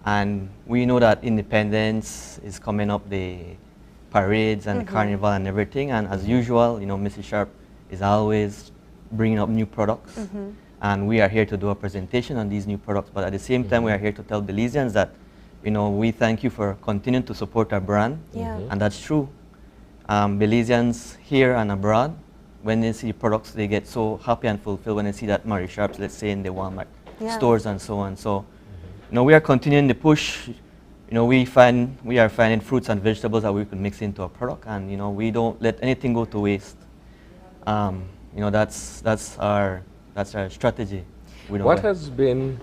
and we know that independence is coming up. The parades and the carnival and everything, and as usual, Mrs. Sharp is always bringing up new products, and we are here to do a presentation on these new products, but at the same time we are here to tell Belizeans that we thank you for continuing to support our brand. And that's true. Belizeans here and abroad, when they see products, they get so happy and fulfilled when they see that Marie Sharp's, let's say in the Walmart stores and so on. So we are continuing the push. We are finding fruits and vegetables that we could mix into a product, and we don't let anything go to waste. That's our strategy. What has been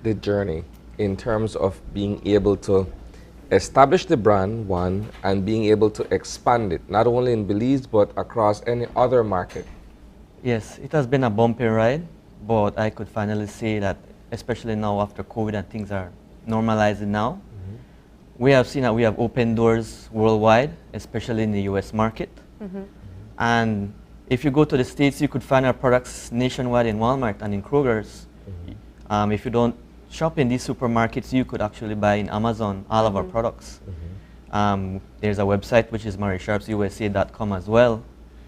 the journey in terms of being able to establish the brand, one, and being able to expand it, not only in Belize but across any other market? Yes, it has been a bumpy ride, but I could finally say that, especially now after COVID and things are normalizing now, we have seen that we have opened doors worldwide, especially in the US market. And if you go to the States, you could find our products nationwide in Walmart and in Kroger's. If you don't shop in these supermarkets, you could actually buy in Amazon all of our products. There's a website which is mariesharpsusa.com as well.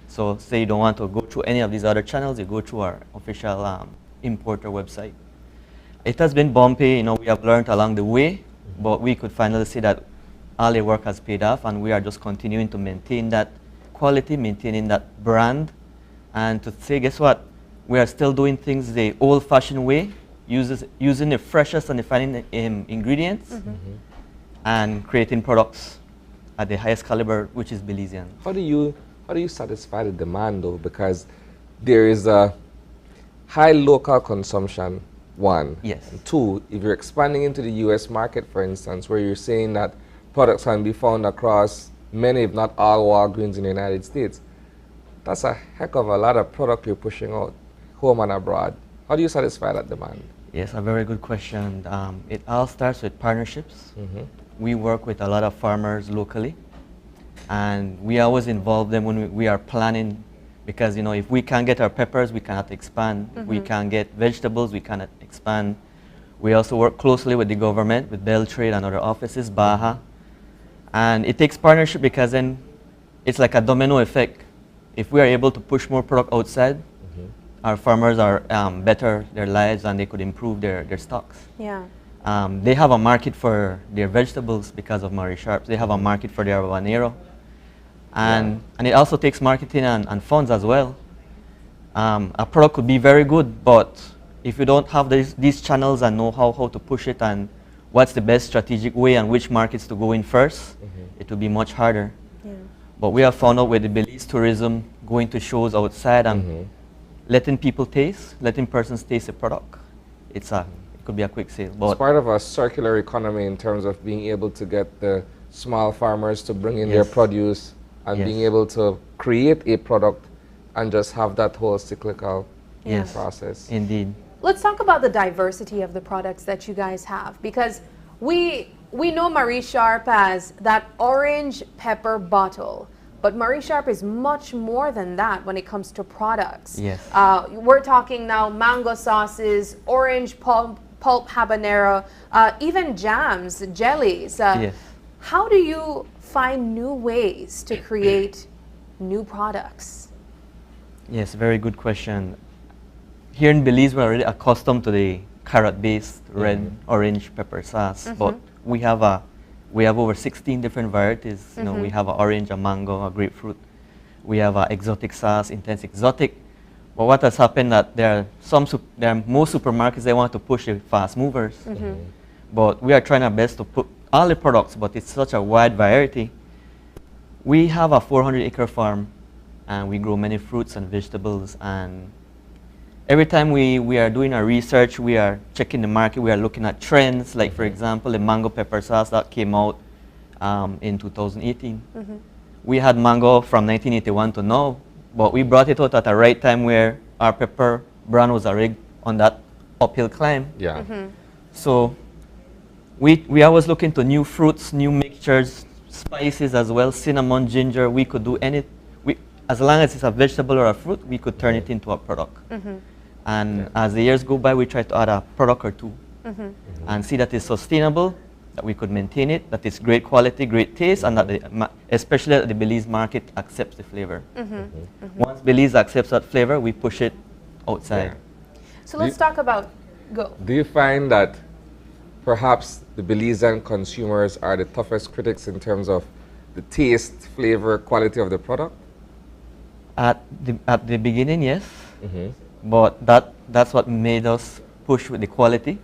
So say you don't want to go through any of these other channels, you go through our official importer website. It has been bumpy, we have learned along the way, but we could finally see that all the work has paid off, and we are just continuing to maintain that quality, maintaining that brand, and to say, guess what? We are still doing things the old-fashioned way, using the freshest and the finest ingredients, and creating products at the highest caliber, which is Belizean. How do you satisfy the demand, though? Because there is a high local consumption. One. Yes. And two, if you're expanding into the US market, for instance, where you're saying that products can be found across many, if not all, Walgreens in the United States, that's a heck of a lot of product you're pushing out, home and abroad. How do you satisfy that demand? Yes, a very good question. It all starts with partnerships. We work with a lot of farmers locally, and we always involve them when we are planning. Because if we can't get our peppers, we cannot expand. If we can't get vegetables, we cannot expand. We also work closely with the government, with Bell Trade and other offices, Baja. And it takes partnership because then it's like a domino effect. If we are able to push more product outside, our farmers are better their lives and they could improve their stocks. They have a market for their vegetables because of Marie Sharp. They have a market for their habanero. And it also takes marketing and funds as well. A product could be very good, but if you don't have these channels and know how to push it and what's the best strategic way and which markets to go in first, it will be much harder. But we have found out with the Belize tourism, going to shows outside and letting people taste, letting persons taste the product, it could be a quick sale. But it's part of a circular economy in terms of being able to get the small farmers to bring in their produce and being able to create a product and just have that whole cyclical process. Indeed. Let's talk about the diversity of the products that you guys have, because we know Marie Sharp as that orange pepper bottle, but Marie Sharp is much more than that when it comes to products. Yes. We're talking now mango sauces, orange pulp habanero, even jams, jellies. Yes. how do you find new ways to create new products? Yes, very good question. Here in Belize, we're already accustomed to the carrot-based red, orange pepper sauce, but we have over 16 different varieties. You know, we have an orange, a mango, a grapefruit. We have an exotic sauce, intense exotic. But what has happened that there are most supermarkets, they want to push the fast movers. But we are trying our best to put all the products, but it's such a wide variety. We have a 400-acre farm, and we grow many fruits and vegetables. And every time we are doing our research, we are checking the market, we are looking at trends. Like, for example, the mango pepper sauce that came out in 2018. We had mango from 1981 to now, but we brought it out at the right time where our pepper brand was already on that uphill climb. Yeah. So we always look into new fruits, new mixtures, spices as well, cinnamon, ginger. We could do as long as it's a vegetable or a fruit, we could turn it into a product. And as the years go by, we try to add a product or two and see that it's sustainable, that we could maintain it, that it's great quality, great taste, and that especially that the Belize market accepts the flavor. Once Belize accepts that flavor, we push it outside. So let's talk about, go. Do you find that perhaps the Belizean consumers are the toughest critics in terms of the taste, flavor, quality of the product? At the beginning, yes. But that's what made us push with the quality.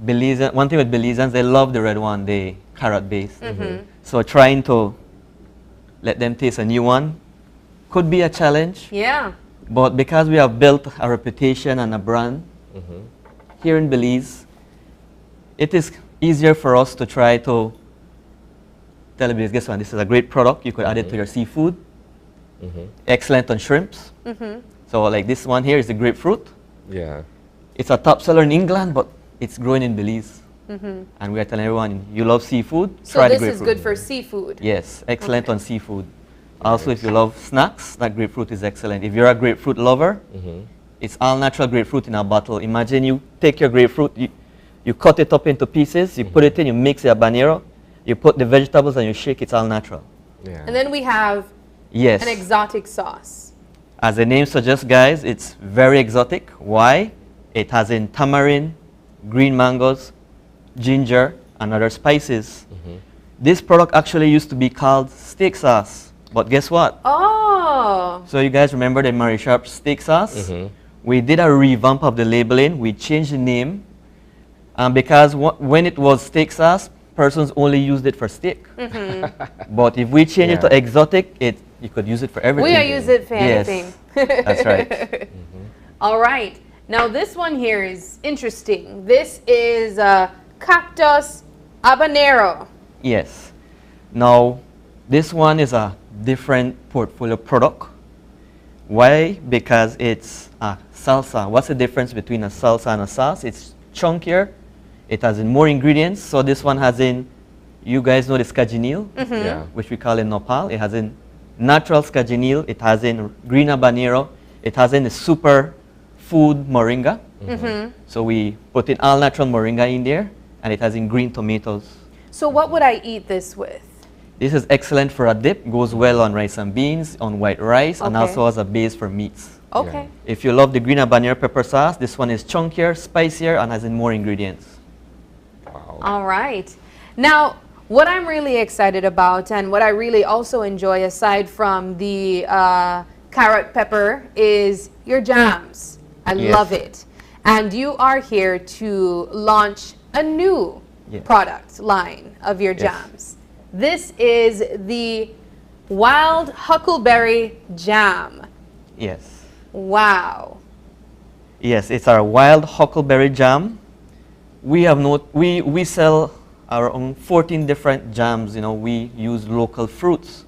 Belizean, one thing with Belizeans, they love the red one, the carrot base. So trying to let them taste a new one could be a challenge. Yeah. But because we have built a reputation and a brand here in Belize, it is easier for us to try to tell the Belize, guess what, this is a great product, you could add it to your seafood. Excellent on shrimps. So like this one here is the grapefruit. Yeah. It's a top seller in England, but it's growing in Belize. And we are telling everyone, you love seafood, So try the this grapefruit. is good for seafood. Yes, excellent on seafood. Also, if you love snacks, that grapefruit is excellent. If you're a grapefruit lover, it's all natural grapefruit in a bottle. Imagine you take your grapefruit, you cut it up into pieces, you put it in, you mix the habanero, you put the vegetables and you shake, it's all natural. And then we have Yes. an exotic sauce. As the name suggests, guys, it's very exotic. Why? It has in tamarind, green mangoes, ginger, and other spices. This product actually used to be called steak sauce, but guess what? Oh. So you guys remember the Mary Sharp steak sauce? We did a revamp of the labeling. We changed the name because when it was steak sauce, persons only used it for steak. But if we change it to exotic, you could use it for everything. We use it for anything. That's right. All right. Now this one here is interesting. This is cactus habanero. Yes. Now, this one is a different portfolio product. Why? Because it's a salsa. What's the difference between a salsa and a sauce? It's chunkier. It has in more ingredients. So this one has in, you guys know the scaginil, which we call in nopal. It has in natural scaginil. It has in green habanero. It has in the super food moringa. So we put in all natural moringa in there, and it has in green tomatoes. So what would I eat this with? This is excellent for a dip. Goes well on rice and beans, on white rice, and also as a base for meats. Okay. If you love the green habanero pepper sauce, this one is chunkier, spicier, and has in more ingredients. All right. Now, what I'm really excited about and what I really also enjoy aside from the carrot pepper is your jams. I love it. And you are here to launch a new product line of your jams. This is the wild huckleberry jam. Yes. Wow. Yes, it's our wild huckleberry jam. We have we sell our own 14 different jams. You know, we use local fruits.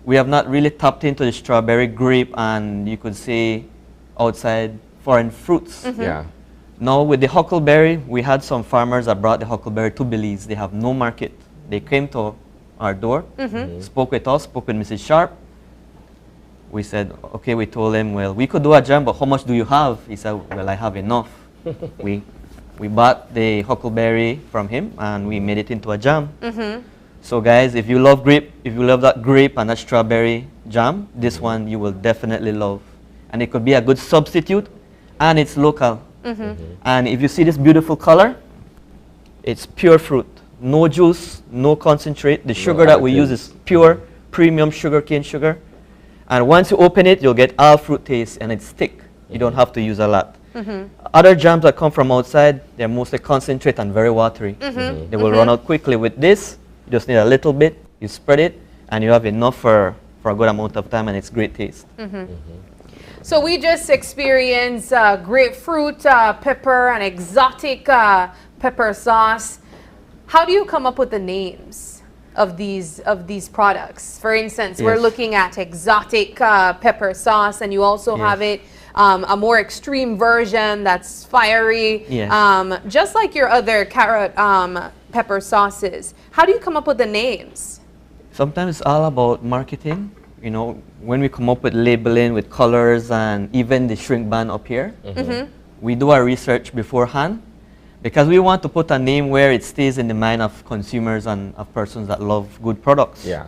We have not really tapped into the strawberry, grape, and you could say outside foreign fruits. Now with the huckleberry, we had some farmers that brought the huckleberry to Belize. They have no market. They came to our door, spoke with us, spoke with Mrs. Sharp. We said, okay, we told him, well, we could do a jam, but how much do you have? He said, well, I have enough. We We bought the huckleberry from him and we made it into a jam. Mm-hmm. So guys, if you love that grape and that strawberry jam, this one you will definitely love. And it could be a good substitute, and it's local. Mm-hmm. And if you see this beautiful color, it's pure fruit. No juice, no concentrate. The sugar that we use is pure premium sugarcane sugar. And once you open it, you'll get all fruit taste, and it's thick. You don't have to use a lot. Mm-hmm. Other jams that come from outside, they're mostly concentrate and very watery. Mm-hmm. They will run out quickly. With this, you just need a little bit, you spread it, and you have enough for a good amount of time, and it's great taste. Mm-hmm. So we just experienced grapefruit pepper and exotic pepper sauce. How do you come up with the names of these products? For instance, we're looking at exotic pepper sauce, and you also have it a more extreme version that's fiery, just like your other carrot pepper sauces. How do you come up with the names? Sometimes it's all about marketing. You know, when we come up with labeling, with colors, and even the shrink band up here, we do our research beforehand, because we want to put a name where it stays in the mind of consumers and of persons that love good products. Yeah.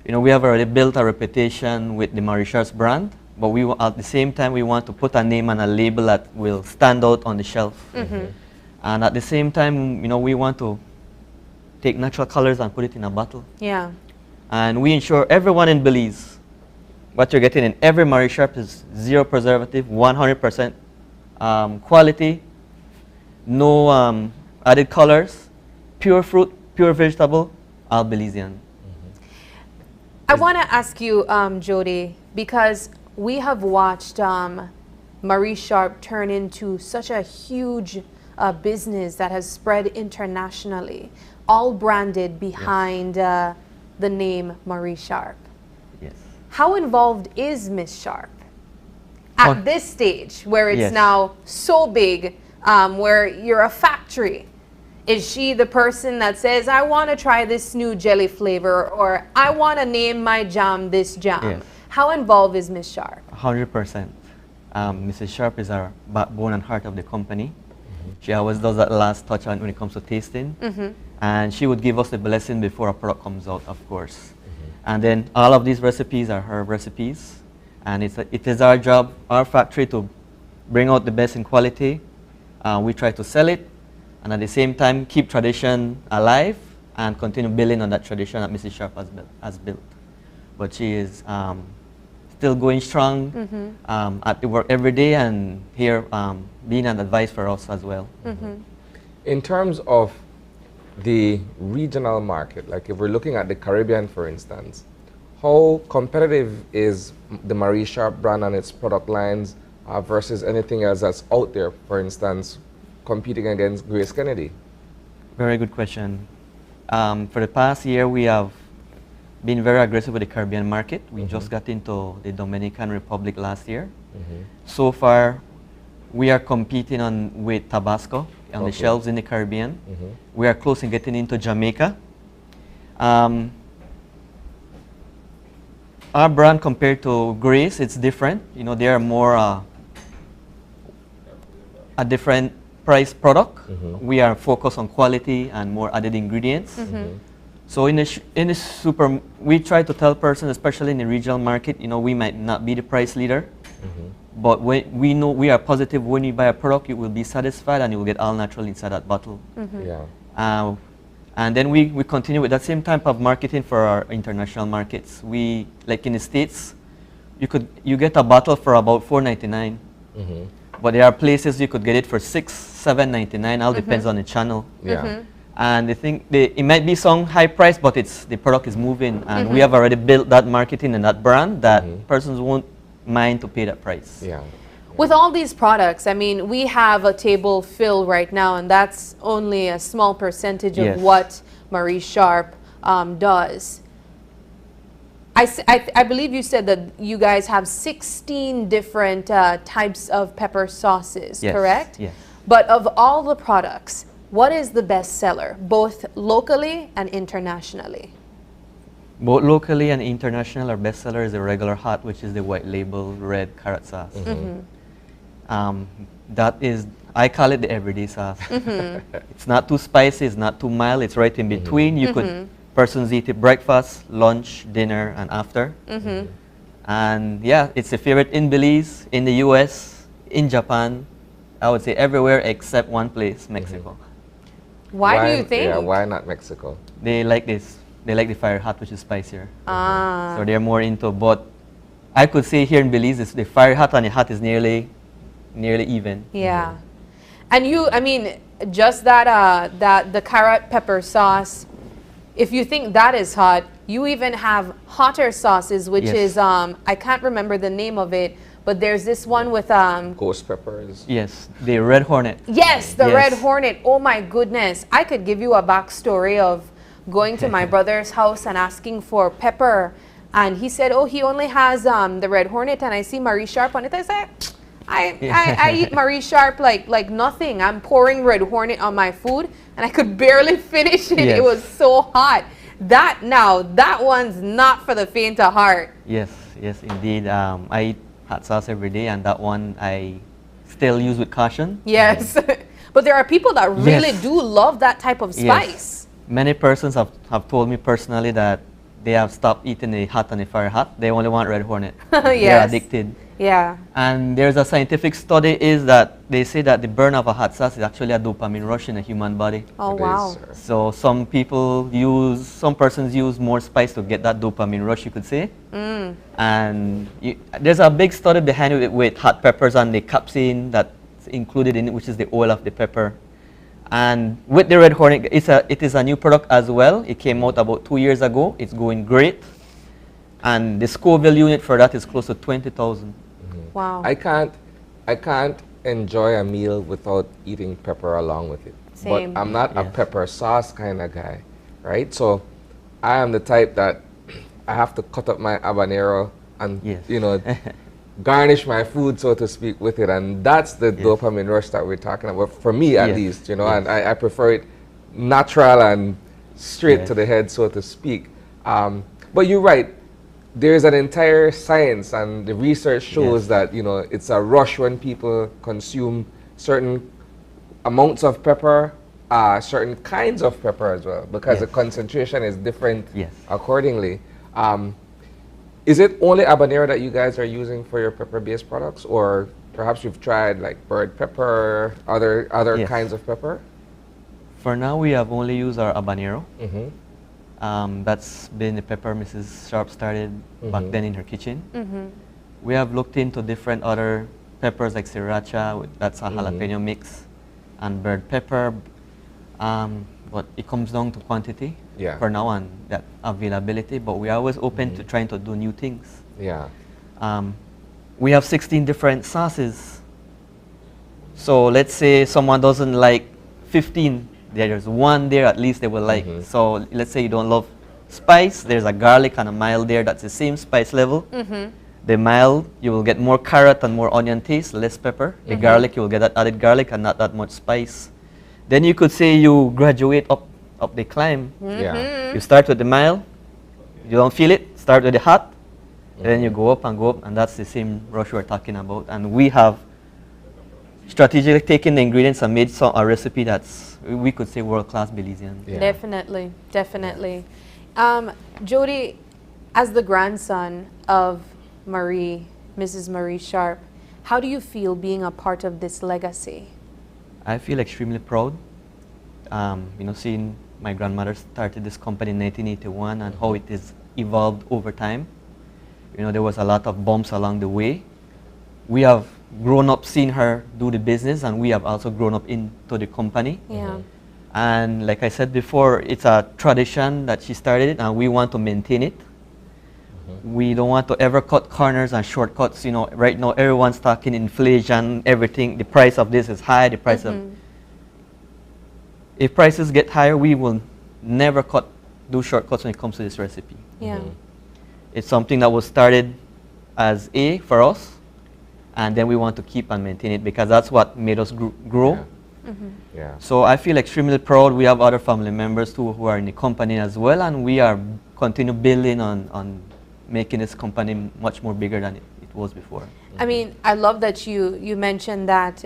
You know, we have already built a reputation with the Marie Sharp's brand, but we at the same time we want to put a name and a label that will stand out on the shelf. And at the same time, you know, we want to take natural colors and put it in a bottle. Yeah. And we ensure everyone in Belize, what you're getting in every Marie Sharp is 0 preservative, 100% quality, no added colors, pure fruit, pure vegetable, all Belizean. I want to ask you, Jody, because we have watched Marie Sharp turn into such a huge business that has spread internationally, all branded behind the name Marie Sharp. Yes. How involved is Miss Sharp at this stage where it's now so big, where you're a factory? Is she the person that says, I want to try this new jelly flavor, or I want to name my jam this jam? Yes. How involved is Miss Sharp? 100%. Mrs. Sharp is our backbone and heart of the company. She always does that last touch on when it comes to tasting. And she would give us the blessing before a product comes out, of course. And then all of these recipes are her recipes. And it is our job, our factory, to bring out the best in quality. We try to sell it, and at the same time keep tradition alive and continue building on that tradition that Mrs. Sharp has built. But she is still going strong at the work every day, and here being an advice for us as well. In terms of the regional market, like if we're looking at the Caribbean, for instance, how competitive is the Marie Sharp brand and its product lines versus anything else that's out there, for instance, competing against Grace Kennedy? Very good question. For the past year, we have been very aggressive with the Caribbean market. We just got into the Dominican Republic last year. So far, we are competing with Tabasco on the shelves in the Caribbean. We are close in getting into Jamaica. Our brand compared to Grace, it's different. You know, they are more a different price product. We are focused on quality and more added ingredients. So in the super, we try to tell persons, especially in the regional market, you know, we might not be the price leader, but we know, we are positive when you buy a product, you will be satisfied and you will get all natural inside that bottle. And then we continue with that same type of marketing for our international markets. We, like in the States, you get a bottle for about $4.99. But there are places you could get it for $6, $7.99. All depends on the channel. And they think it might be some high price, but the product is moving, and we have already built that marketing and that brand that persons won't mind to pay that price. With all these products, I mean, we have a table filled right now, and that's only a small percentage of what Marie Sharp does. I believe you said that you guys have 16 different types of pepper sauces, correct? Yes. But of all the products, what is the best seller, both locally and internationally? Both locally and international, our best seller is the regular hot, which is the white label red carrot sauce. That is I call it the everyday sauce. It's not too spicy, it's not too mild, it's right in between. You could, persons eat it breakfast, lunch, dinner, and after. And yeah, it's a favorite in Belize, in the US, in Japan, I would say everywhere except one place, Mexico. Why do you think? Yeah, why not Mexico? They like this. They like the fire hot, which is spicier. Ah. So they're more into, but I could say here in Belize, the fire hot and the hot is nearly even. Yeah. And you, I mean, just that, the carrot pepper sauce, if you think that is hot, you even have hotter sauces, which is, I can't remember the name of it, but there's this one with ghost peppers. Yes, the red hornet. Yes, the red hornet. Oh my goodness. I could give you a backstory of going to my brother's house and asking for pepper. And he said, oh, he only has the red hornet. And I see Marie Sharp on it. I said, I eat Marie Sharp like nothing. I'm pouring red hornet on my food and I could barely finish it. Yes. It was so hot. That one's not for the faint of heart. Yes, yes, indeed. I eat hot sauce every day, and that one I still use with caution. Yes. But there are people that really do love that type of spice. Yes. Many persons have told me personally that they have stopped eating the hot and the fire hot. They only want red hornet. They're addicted. Yeah. And there's a scientific study is that they say that the burn of a hot sauce is actually a dopamine rush in the human body. Oh, wow. So some persons use more spice to get that dopamine rush, you could say. And there's a big study behind it with hot peppers and the capsaicin that's included in it, which is the oil of the pepper. And with the red hornet, it is a new product as well. It came out about 2 years ago. It's going great. And the Scoville unit for that is close to 20,000. Wow. I can't enjoy a meal without eating pepper along with it. Same. But I'm not a pepper sauce kind of guy, right? So I am the type that I have to cut up my habanero and garnish my food, so to speak, with it, and that's the dopamine rush that we're talking about. For me, at least, and I prefer it natural and straight to the head, so to speak. But you're right. There's an entire science, and the research shows that it's a rush when people consume certain amounts of pepper, certain kinds of pepper as well, because the concentration is different accordingly. Is it only habanero that you guys are using for your pepper-based products, or perhaps you've tried like bird pepper, other kinds of pepper? For now, we have only used our habanero. That's been the pepper Mrs. Sharp started back then in her kitchen. We have looked into different other peppers like sriracha, that's a jalapeno mix, and bird pepper. But it comes down to quantity for now and that availability. But we are always open to trying to do new things. We have 16 different sauces. So let's say someone doesn't like 15. There's one there at least they will like. So let's say you don't love spice. There's a garlic and a mild there that's the same spice level. The mild, you will get more carrot and more onion taste, less pepper. The garlic, you will get that added garlic and not that much spice. Then you could say you graduate up the climb. You start with the mild, you don't feel it, start with the hot, then you go up, and that's the same rush we're talking about. And we have strategically taken the ingredients and made a recipe that's, we could say, world-class Belizean. Definitely, definitely. Jody, as the grandson of Marie, Mrs. Marie Sharp, how do you feel being a part of this legacy? I feel extremely proud. Seeing my grandmother started this company in 1981 and how it has evolved over time. There was a lot of bumps along the way. We have grown up seeing her do the business, and we have also grown up into the company. And like I said before, it's a tradition that she started, and we want to maintain it. We don't want to ever cut corners and shortcuts. Right now everyone's talking inflation, everything. The price of this is high. The price of if prices get higher, we will never do shortcuts when it comes to this recipe. It's something that was started as for us, and then we want to keep and maintain it because that's what made us grow. So I feel extremely proud. We have other family members too who are in the company as well, and we are continue building on making this company much more bigger than it was before. I mean, I love that you mentioned that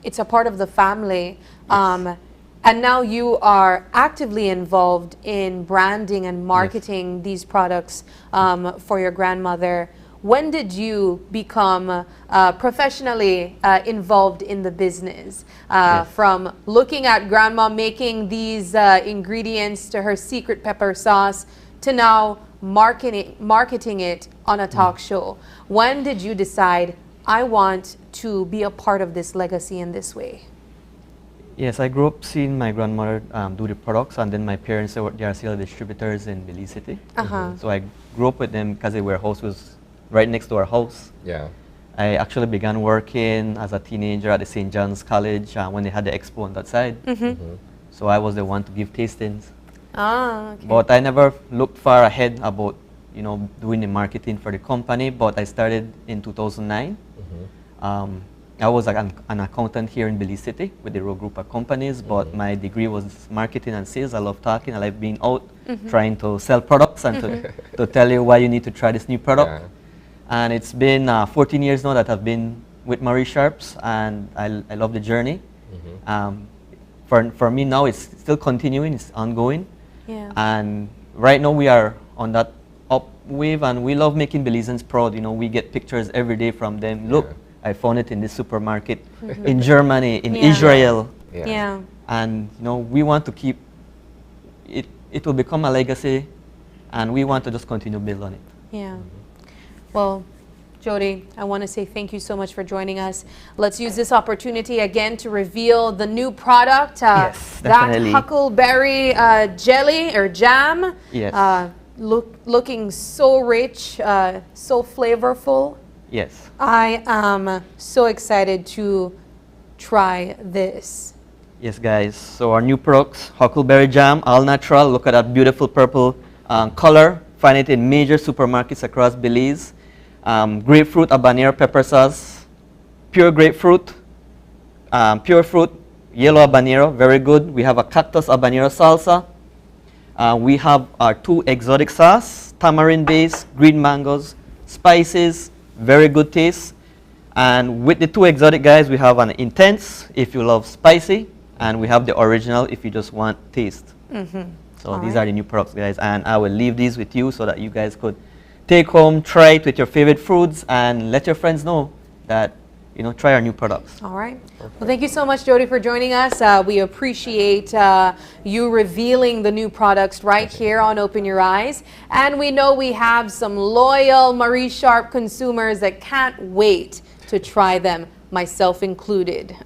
it's a part of the family. And now you are actively involved in branding and marketing these products for your grandmother. When did you become professionally involved in the business? From looking at grandma making these ingredients to her secret pepper sauce to now marketing it on a talk show. When did you decide, I want to be a part of this legacy in this way? Yes, I grew up seeing my grandmother do the products, and then my parents, they are still distributors in Belize City. So I grew up with them because their warehouse was right next to our house. Yeah. I actually began working as a teenager at the St. John's College when they had the expo on that side. So I was the one to give tastings. Okay. But I never looked far ahead about, doing the marketing for the company. But I started in 2009. I was an accountant here in Belize City with the Row Group of companies, but my degree was marketing and sales. I love talking. I like being out, trying to sell products and to tell you why you need to try this new product. And it's been 14 years now that I've been with Marie Sharps, and I love the journey. For me now, it's still continuing, it's ongoing. And right now we are on that up wave, and we love making Belizeans proud. We get pictures every day from them. Look, I found it in this supermarket in Germany, in Israel. And we want to keep it. It will become a legacy, and we want to just continue to build on it. Well, Jody, I want to say thank you so much for joining us. Let's use this opportunity again to reveal the new product. Yes, that huckleberry jelly or jam. Yes. Looking so rich, so flavorful. Yes. I am so excited to try this. Yes, guys. So our new products, huckleberry jam, all natural. Look at that beautiful purple color. Find it in major supermarkets across Belize. Grapefruit habanero pepper sauce, pure grapefruit, pure fruit, yellow habanero, very good. We have a cactus habanero salsa. We have our 2 exotic sauce, tamarind base, green mangoes, spices, very good taste. And with the 2 exotic, guys, we have an intense if you love spicy, and we have the original if you just want taste. So these are the new products, guys, and I will leave these with you so that you guys could take home, try it with your favorite foods, and let your friends know that, try our new products. All right. Well, thank you so much, Jody, for joining us. We appreciate you revealing the new products right here on Open Your Eyes. And we know we have some loyal Marie Sharp consumers that can't wait to try them, myself included.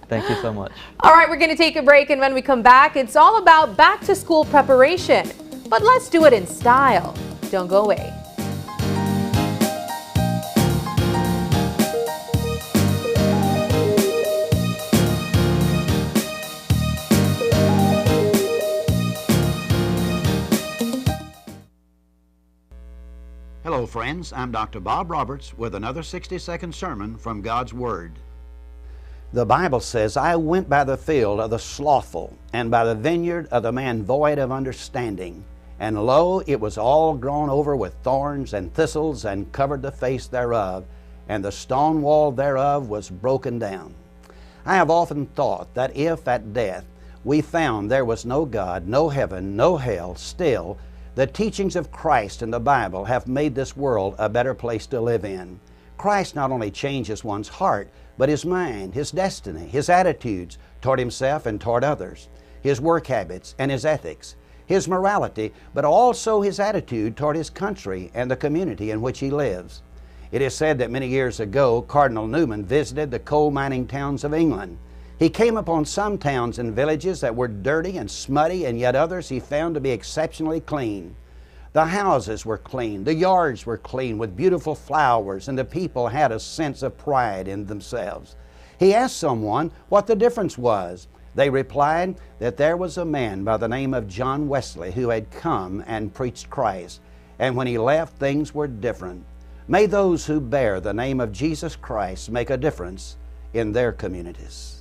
Thank you so much. All right, we're going to take a break, and when we come back, it's all about back-to-school preparation. But let's do it in style. Don't go away. Hello, friends. I'm Dr. Bob Roberts with another 60-second sermon from God's Word. The Bible says, I went by the field of the slothful, and by the vineyard of the man void of understanding. And lo, it was all grown over with thorns and thistles, and covered the face thereof, and the stone wall thereof was broken down. I have often thought that if at death we found there was no God, no heaven, no hell, still, the teachings of Christ in the Bible have made this world a better place to live in. Christ not only changes one's heart, but his mind, his destiny, his attitudes toward himself and toward others, his work habits and his ethics, his morality, but also his attitude toward his country and the community in which he lives. It is said that many years ago, Cardinal Newman visited the coal mining towns of England. He came upon some towns and villages that were dirty and smutty, and yet others he found to be exceptionally clean. The houses were clean, the yards were clean with beautiful flowers, and the people had a sense of pride in themselves. He asked someone what the difference was. They replied that there was a man by the name of John Wesley who had come and preached Christ, and when he left, things were different. May those who bear the name of Jesus Christ make a difference in their communities.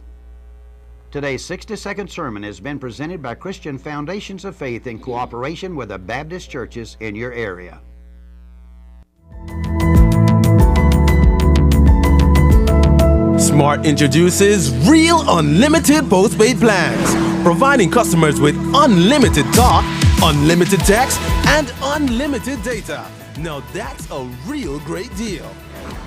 Today's 60-second sermon has been presented by Christian Foundations of Faith in cooperation with the Baptist churches in your area. Smart introduces Real Unlimited Postpaid Plans, providing customers with unlimited talk, unlimited text, and unlimited data. Now that's a real great deal.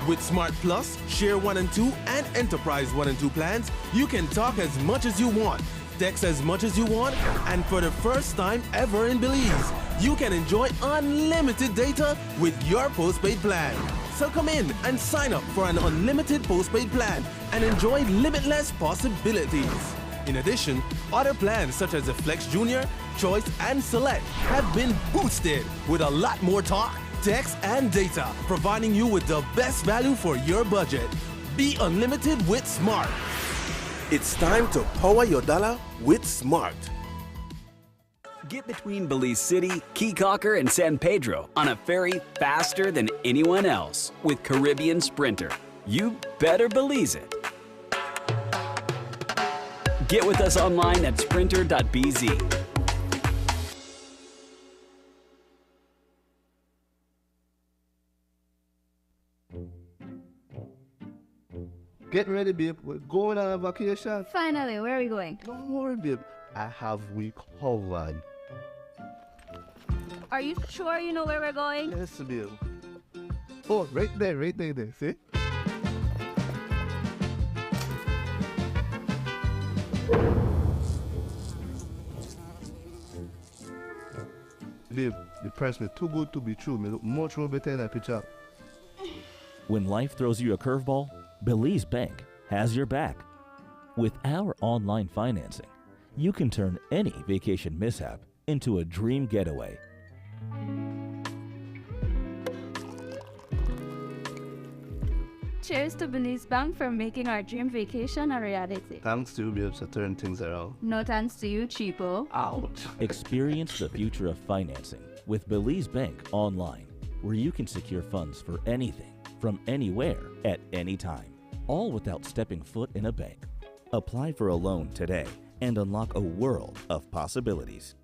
With Smart Plus, Share 1 and 2, and Enterprise 1 and 2 plans, you can talk as much as you want, text as much as you want, and for the first time ever in Belize, you can enjoy unlimited data with your postpaid plan. So come in and sign up for an unlimited postpaid plan and enjoy limitless possibilities. In addition, other plans such as the Flex Junior, Choice, and Select have been boosted with a lot more talk, text, and data, providing you with the best value for your budget. Be unlimited with Smart. It's time to power your dollar with Smart. Get between Belize City, Keycocker, and San Pedro on a ferry faster than anyone else with Caribbean Sprinter. You better Belize it. Get with us online at sprinter.bz. Get ready, babe. We're going on a vacation. Finally, where are we going? Don't worry, babe. I have we covered. Are you sure you know where we're going? Yes, babe. Oh, right there, see? Babe, the price me too good to be true. Me look much more better in that picture. When life throws you a curveball, Belize Bank has your back. With our online financing, you can turn any vacation mishap into a dream getaway. Cheers to Belize Bank for making our dream vacation a reality. Thanks to you, babes, to turn things around. No thanks to you, cheapo. Out. Experience the future of financing with Belize Bank online, where you can secure funds for anything, from anywhere, at any time, all without stepping foot in a bank. Apply for a loan today and unlock a world of possibilities.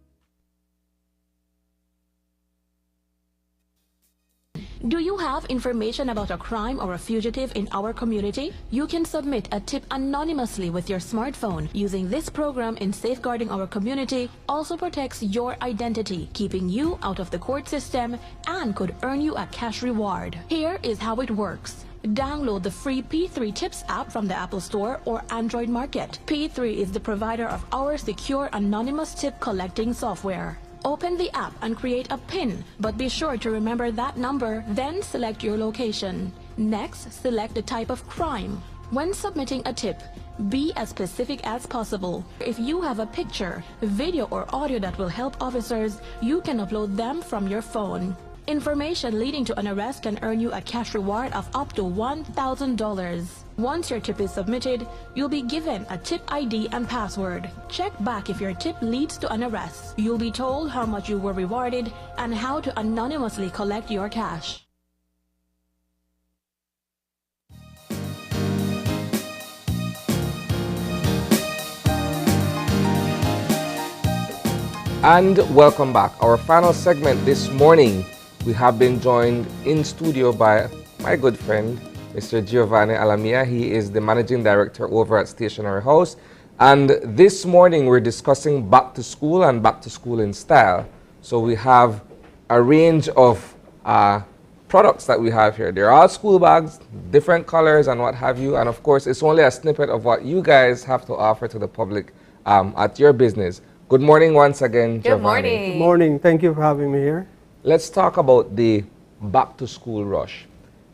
Do you have information about a crime or a fugitive in our community? You can submit a tip anonymously with your smartphone. Using this program in safeguarding our community also protects your identity, keeping you out of the court system, and could earn you a cash reward. Here is how it works. Download the free P3 Tips app from the Apple Store or Android Market. P3 is the provider of our secure anonymous tip collecting software. Open the app and create a PIN, but be sure to remember that number, then select your location. Next, select the type of crime. When submitting a tip, be as specific as possible. If you have a picture, video, or audio that will help officers, you can upload them from your phone. Information leading to an arrest can earn you a cash reward of up to $1,000. Once your tip is submitted, you'll be given a tip ID and password. Check back if your tip leads to an arrest. You'll be told how much you were rewarded and how to anonymously collect your cash. And welcome back. Our final segment this morning, we have been joined in studio by my good friend, Mr. Giovanni Alamia. He is the managing director over at Stationery House. And this morning we're discussing back to school and back to school in style. So we have a range of products that we have here. They're all school bags, different colors and what have you. And of course, it's only a snippet of what you guys have to offer to the public at your business. Good morning once again, Good Giovanni. morning. Good morning. Thank you for having me here. Let's talk about the back to school rush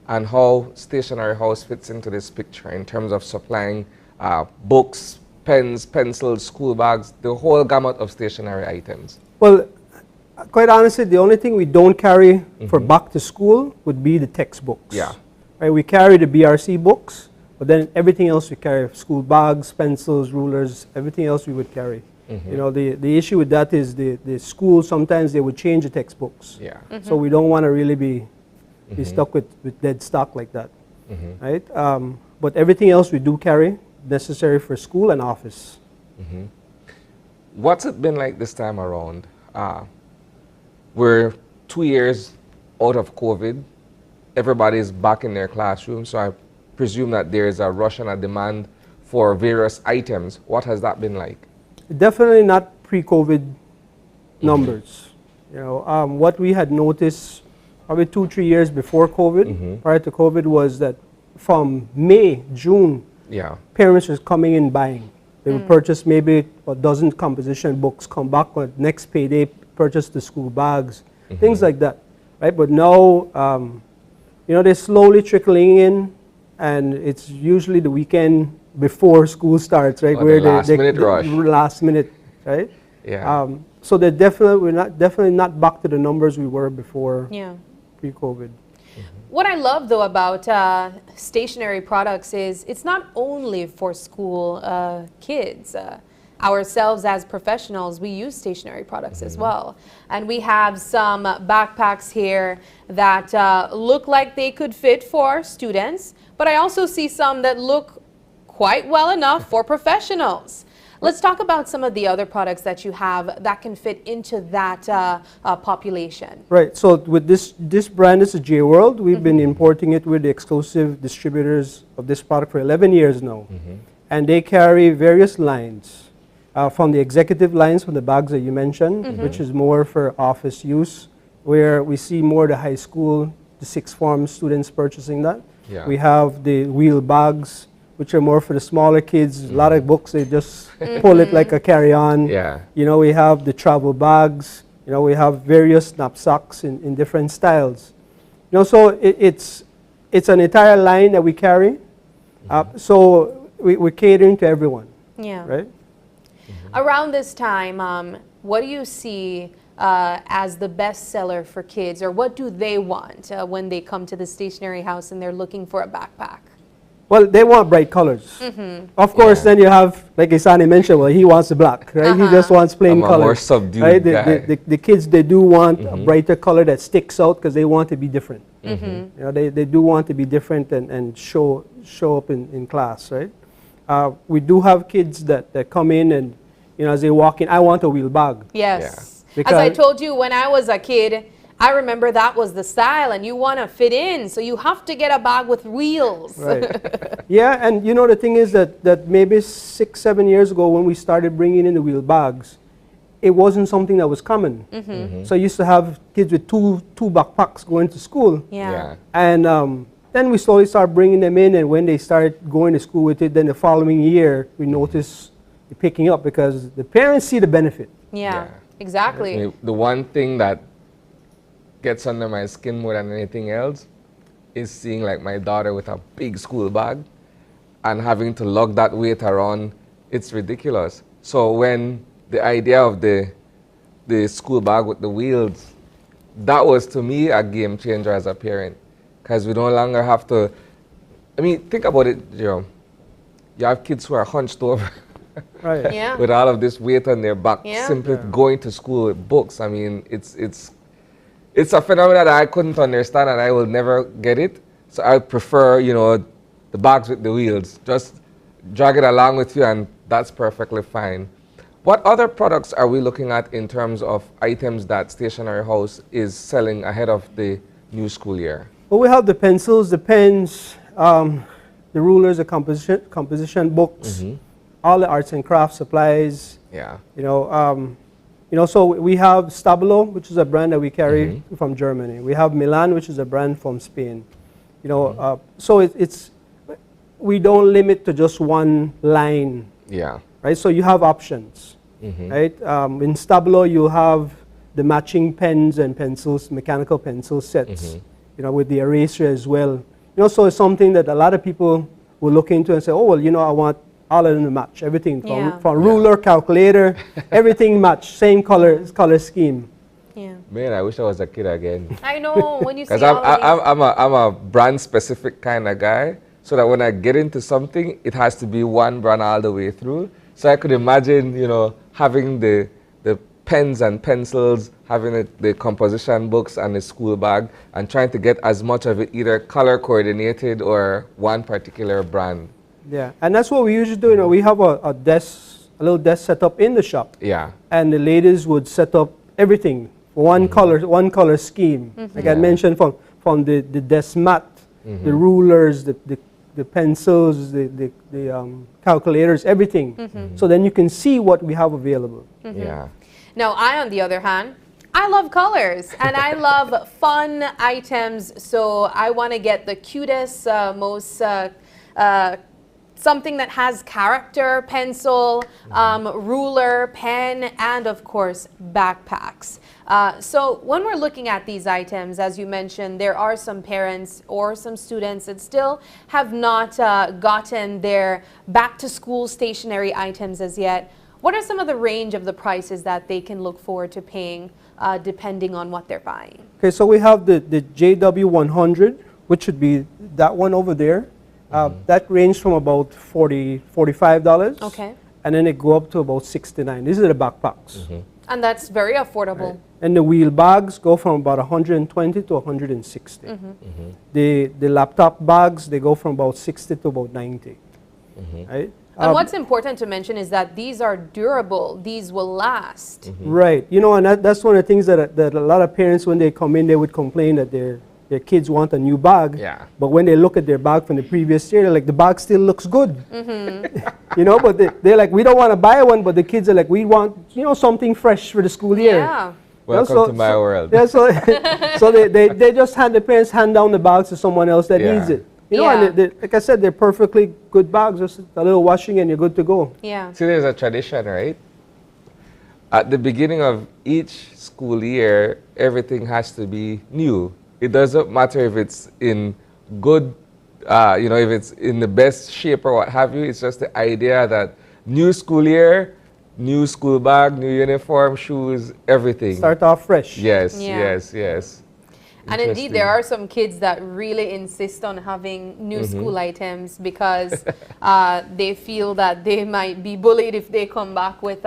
and how Stationery House fits into this picture in terms of supplying books, pens, pencils, school bags, the whole gamut of stationery items. Well, quite honestly, the only thing we don't carry for back to school would be the textbooks. Yeah. Right, we carry the BRC books, but then everything else we carry, school bags, pencils, rulers, everything else we would carry. You know, the issue with that is the school, sometimes they would change the textbooks. Yeah. So we don't want to really be stuck with dead stock like that. Right? But everything else we do carry, necessary for school and office. What's it been like this time around? We're 2 years out of COVID. Everybody's back in their classroom, so I presume that there is a rush and a demand for various items. What has that been like? Definitely not pre-COVID numbers. You know, what we had noticed probably 2-3 years before COVID, prior to COVID, was that from May, June, parents were coming in buying. They would purchase maybe a dozen composition books, come back on next payday, purchase the school bags, things like that, right? But now, you know, they're slowly trickling in, and it's usually the weekend before school starts, right? Where the last minute rush. Last minute, right? Yeah. So we're definitely not back to the numbers we were before pre-COVID. What I love, though, about stationery products is it's not only for school kids. Ourselves as professionals, we use stationery products as well. And we have some backpacks here that look like they could fit for students, but I also see some that look quite well enough for professionals. Let's talk about some of the other products that you have that can fit into that population. Right. So with this brand, this is J World. We've been importing it with the exclusive distributors of this product for 11 years now. And they carry various lines, from the executive lines, from the bags that you mentioned, which is more for office use, where we see more the high school, the sixth form students purchasing that. We have the wheel bags, which are more for the smaller kids. A lot of books, they just pull it like a carry-on. You know, we have the travel bags. You know, we have various knapsacks in different styles. You know, so it's an entire line that we carry. So we're catering to everyone. Right? Around this time, what do you see as the best seller for kids, or what do they want when they come to the stationery house and they're looking for a backpack? Well, they want bright colors. Of course, then you have, like Isani mentioned, well, he wants the black, right? He just wants plain colors. More subdued right? guy. The kids, they do want a brighter color that sticks out because they want to be different. You know, they do want to be different and show up in class, right? We do have kids that come in and, you know, as they walk in, I want a wheel bag. Yes. As I told you, when I was a kid, I remember that was the style, and you want to fit in, so you have to get a bag with wheels. Right. Yeah, and you know, the thing is that maybe 6-7 years ago when we started bringing in the wheel bags, it wasn't something that was common. So I used to have kids with two backpacks going to school. And then we slowly started bringing them in, and when they started going to school with it, then the following year we noticed it picking up because the parents see the benefit. Exactly. The one thing that gets under my skin more than anything else is seeing like my daughter with a big school bag and having to lug that weight around. It's ridiculous. So when the idea of the school bag with the wheels, that was to me a game changer as a parent, because we no longer have to, I mean, think about it, Jerome. You have kids who are hunched over with all of this weight on their back, simply going to school with books. I mean, it's a phenomenon that I couldn't understand, and I will never get it. So I prefer, you know, the bags with the wheels. Just drag it along with you, and that's perfectly fine. What other products are we looking at in terms of items that Stationery House is selling ahead of the new school year? Well, we have the pencils, the pens, the rulers, the composition books, all the arts and crafts supplies. You know, so we have Stabilo, which is a brand that we carry from Germany. We have Milan, which is a brand from Spain. You know, so we don't limit to just one line. Right. So you have options. Right. In Stabilo, you have the matching pens and pencils, mechanical pencil sets. You know, with the eraser as well. You know, so it's something that a lot of people will look into and say, oh well, you know, I want all of them to match, everything from ruler, calculator, everything match, same color scheme. Man, I wish I was a kid again. I know, when you see because I'm a brand specific kind of guy, so that when I get into something, it has to be one brand all the way through. So I could imagine, you know, having the pens and pencils, having the composition books and the school bag, and trying to get as much of it either color coordinated or one particular brand. Yeah, and that's what we usually do. You know, we have a little desk set up in the shop. And the ladies would set up everything, one color scheme. Like I mentioned, from the desk mat, the rulers, the the pencils, the calculators, everything. So then you can see what we have available. Yeah. Now, I, on the other hand, I love colors and I love fun items. So I want to get the cutest, most something that has character, pencil, ruler, pen, and of course, backpacks. So when we're looking at these items, as you mentioned, there are some parents or some students that still have not gotten their back-to-school stationery items as yet. What are some of the range of the prices that they can look forward to paying depending on what they're buying? Okay, so we have the JW100, which would be that one over there. That range from about $45. Okay. And then it go up to about $69. These are the backpacks. And that's very affordable. Right. And the wheel bags go from about $120 to $160. The laptop bags, they go from about $60 to about $90. Right? And what's important to mention is that these are durable. These will last. Right. You know, and that's one of the things that a lot of parents, when they come in, they would complain that their kids want a new bag. Yeah. But when they look at their bag from the previous year, they're like, the bag still looks good. You know, but they're like, we don't want to buy one, but the kids are like, we want, you know, something fresh for the school year. Yeah. Welcome to my world. Yeah, so they just the parents hand down the bags to someone else that needs it. You know, and like I said, they're perfectly good bags. Just a little washing and you're good to go. Yeah. See, there's a tradition, right? At the beginning of each school year, everything has to be new. It doesn't matter if it's in good, you know, if it's in the best shape or what have you. It's just the idea that new school year, new school bag, new uniform, shoes, everything. Start off fresh. Yes, Yeah. yes. And indeed, there are some kids that really insist on having new school items because they feel that they might be bullied if they come back with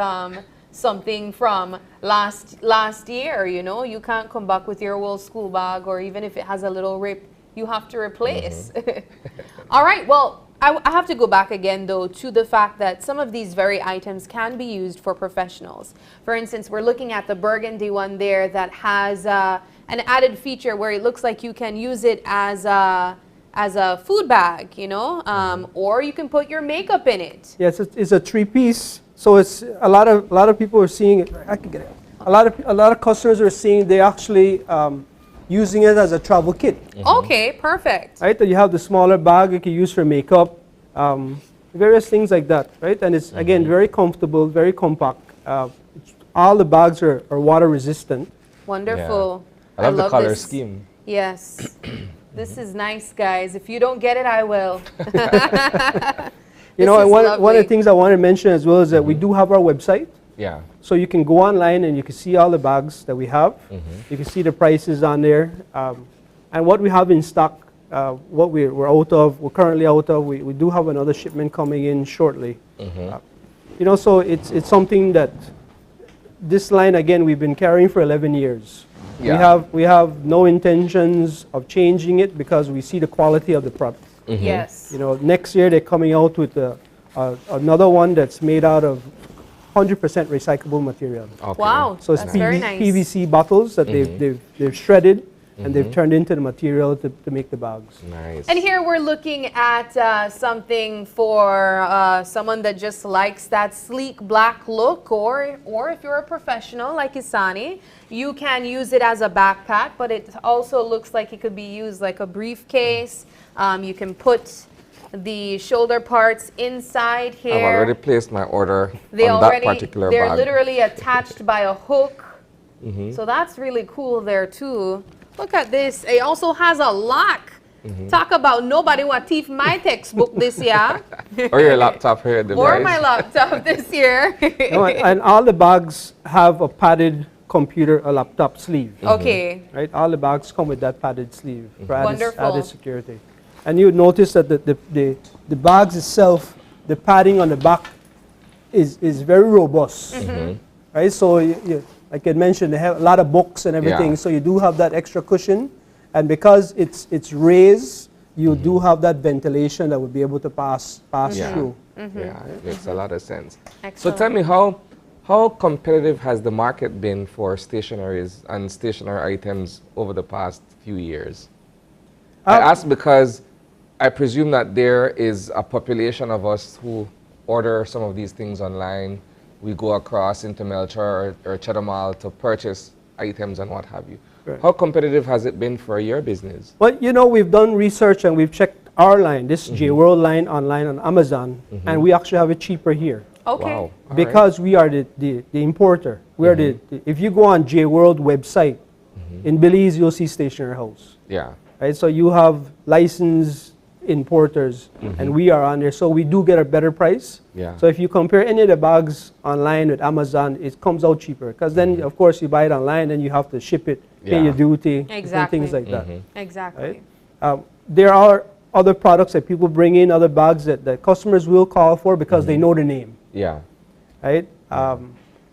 something from last year. You know, you can't come back with your old school bag, or even if it has a little rip, you have to replace. All right, well, I have to go back again, though, to the fact that some of these very items can be used for professionals. For instance, we're looking at the burgundy one there that has an added feature where it looks like you can use it as a food bag, you know, or you can put your makeup in it. Yes, it's a 3-piece. So it's a lot of people are seeing it. I can get it. A lot of customers are seeing they actually using it as a travel kit. Okay, perfect. Right, that you have the smaller bag you can use for makeup, various things like that. Right, and it's again very comfortable, very compact. All the bags are water resistant. Wonderful. Yeah. I love the color this scheme. Yes. This is nice, guys. If you don't get it, I will. You know, and one of the things I want to mention as well is that we do have our website. Yeah. So you can go online and you can see all the bags that we have. You can see the prices on there. And what we have in stock, what we're out of, we're currently out of. We do have another shipment coming in shortly. You know, so it's something that this line, again, we've been carrying for 11 years. Yeah. We have no intentions of changing it because we see the quality of the product. Yes. You know, next year they're coming out with another one that's made out of 100% recyclable material. Okay. Wow, So it's that's very nice. PVC bottles that they've shredded and they've turned into the material to make the bags. Nice. And here we're looking at something for someone that just likes that sleek black look, or if you're a professional like Isani, you can use it as a backpack, but it also looks like it could be used like a briefcase. You can put the shoulder parts inside here. I've already placed my order on that particular they're bag. literally attached by a hook. So that's really cool there too. Look at this. It also has a lock. Talk about nobody want thief my textbook this year. Or your laptop here at the Or my laptop this year. And all the bags have a padded computer or laptop sleeve. Okay. Right? All the bags come with that padded sleeve for Wonderful. added security. And you would notice that the bags itself, the padding on the back is very robust. Right? So like I mentioned, they have a lot of books and everything, so you do have that extra cushion. And because it's raised, you do have that ventilation that would be able to pass through. Yeah, it makes a lot of sense. Excellent. So tell me, how competitive has the market been for stationaries and stationary items over the past few years? I ask because I presume that there is a population of us who order some of these things online. We go across into Melchor or Cheddar Mall to purchase items and what have you. Right. How competitive has it been for your business? Well, you know, we've done research and we've checked our line, this J-World line online on Amazon, and we actually have it cheaper here. Okay. Wow. All Because we are the importer. We are if you go on J-World website, in Belize, you'll see Stationery House. Yeah. Right, so you have licensed importers, and we are on there, so we do get a better price. Yeah. So if you compare any of the bags online with Amazon, it comes out cheaper. Because then, of course, you buy it online, and you have to ship it, pay your duty, and things like that. Exactly. Right? There are other products that people bring in, other bags that customers will call for because they know the name. Yeah. Right? But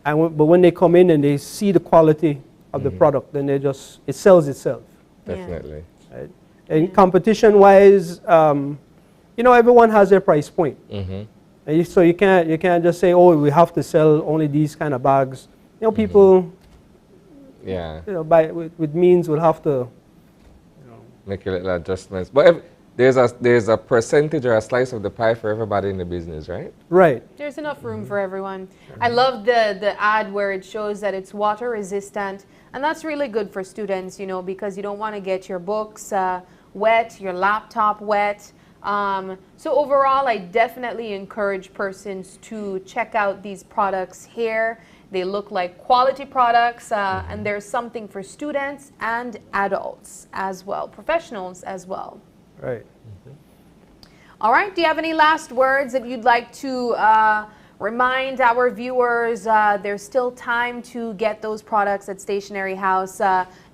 when they come in and they see the quality of the product, then it sells itself. Definitely. Right? And competition-wise, you know, everyone has their price point. And so you can't just say, oh, we have to sell only these kind of bags. You know, people, yeah, you know, with means will have to, make a little adjustments. But there's a percentage or a slice of the pie for everybody in the business, right? Right. There's enough room for everyone. I love the ad where it shows that it's water resistant, and that's really good for students, you know, because you don't want to get your books wet, your laptop wet. So overall, I definitely encourage persons to check out these products here. They look like quality products, and there's something for students and adults as well, professionals as well. Right. All right, do you have any last words that you'd like to remind our viewers? There's still time to get those products at Stationery House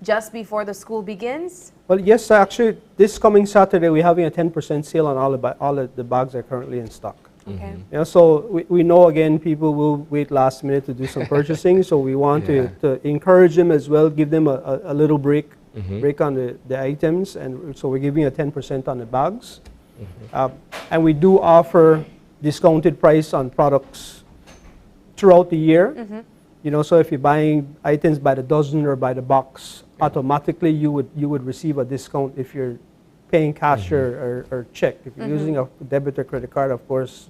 just before the school begins? Well, yes, actually, this coming Saturday, we're having a 10% sale on all of the bags that are currently in stock. Okay. You know, so we know, again, people will wait last minute to do some purchasing, so we want to encourage them as well, give them a little break on the items, and so we're giving a 10% on the bags. And we do offer discounted price on products throughout the year. You know, so if you're buying items by the dozen or by the box, automatically you would receive a discount if you're paying cash or check. If you're using a debit or credit card, of course,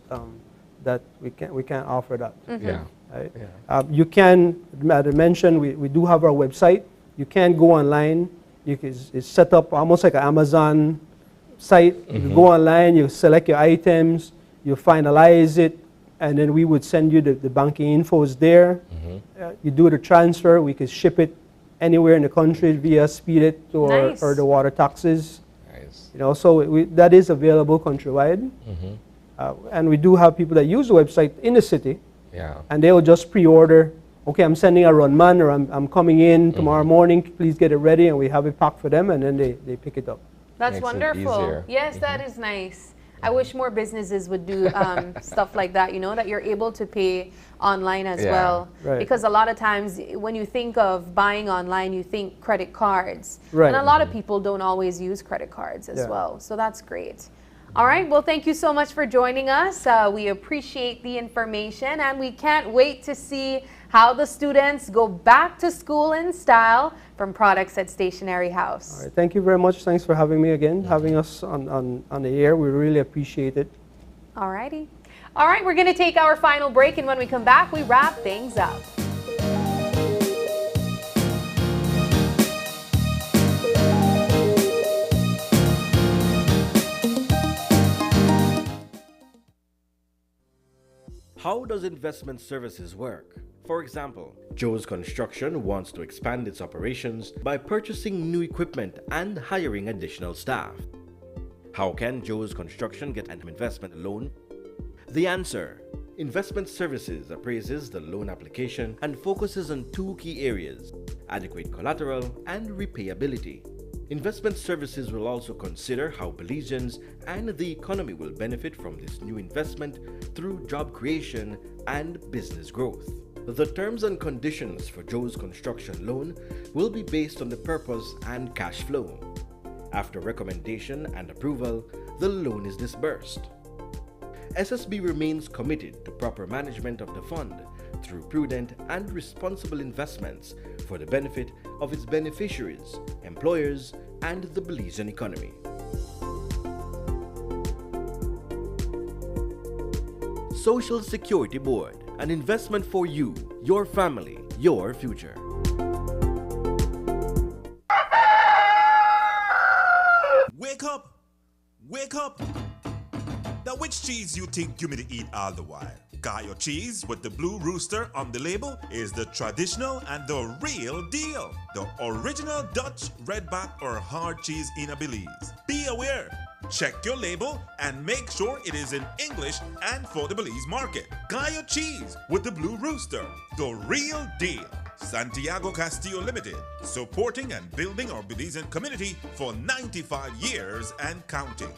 that we can't offer that. Yeah. Right? You can, as I mentioned, we do have our website. You can go online. It's set up almost like an Amazon site. You go online, you select your items, you finalize it, and then we would send you the banking infos there. You do the transfer, we could ship it anywhere in the country via SpeedIt or the water taxes. You know, so that is available countrywide. And we do have people that use the website in the city, and they will just pre-order. Okay, I'm sending a run man, or I'm coming in tomorrow morning, please get it ready, and we have it packed for them, and then they pick it up. That's Makes it wonderful. easier. Yes, that is nice. I wish more businesses would do stuff like that, you know, that you're able to pay online as well. Right. Because a lot of times when you think of buying online, you think credit cards. Right. And a lot of people don't always use credit cards as well. So that's great. All right, well, thank you so much for joining us. We appreciate the information, and we can't wait to see how the students go back to school in style from products at Stationery House. All right, thank you very much. Thanks for having me again, having us on the air. We really appreciate it. All righty. All right, we're going to take our final break, and when we come back, we wrap things up. How does investment services work? For example, Joe's Construction wants to expand its operations by purchasing new equipment and hiring additional staff. How can Joe's Construction get an investment loan? The answer: Investment Services appraises the loan application and focuses on two key areas: adequate collateral and repayability. Investment Services will also consider how Belizeans and the economy will benefit from this new investment through job creation and business growth. The terms and conditions for Joe's Construction loan will be based on the purpose and cash flow. After recommendation and approval, the loan is disbursed. SSB remains committed to proper management of the fund through prudent and responsible investments for the benefit of its beneficiaries, employers, and the Belizean economy. Social Security Board, an investment for you, your family, your future. Wake up! Wake up! Now which cheese you think you me to eat all the while? Gallo cheese with the blue rooster on the label is the traditional and the real deal. The original Dutch, redback or hard cheese in a Belize. Be aware, check your label and make sure it is in English and for the Belize market. Gallo cheese with the blue rooster, the real deal. Santiago Castillo Limited, supporting and building our Belizean community for 95 years and counting.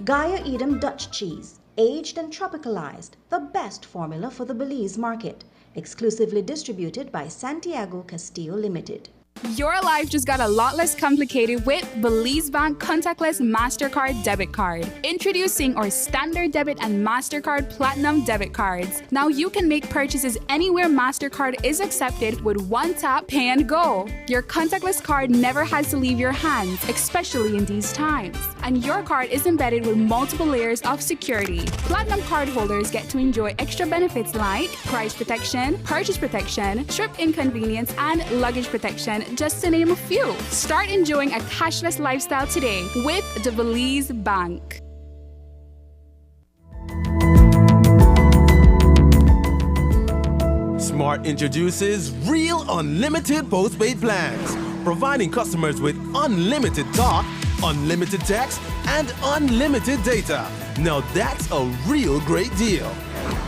Gaia Edam Dutch cheese, aged and tropicalized, the best formula for the Belize market, exclusively distributed by Santiago Castillo Limited. Your life just got a lot less complicated with Belize Bank Contactless MasterCard Debit Card. Introducing our Standard Debit and MasterCard Platinum Debit Cards. Now you can make purchases anywhere MasterCard is accepted with one tap, pay and go. Your contactless card never has to leave your hands, especially in these times. And your card is embedded with multiple layers of security. Platinum card holders get to enjoy extra benefits like price protection, purchase protection, trip inconvenience, and luggage protection, just to name a few. Start enjoying a cashless lifestyle today with the Belize Bank. Smart introduces Real Unlimited postpaid plans, providing customers with unlimited talk, unlimited text, and unlimited data. Now that's a real great deal.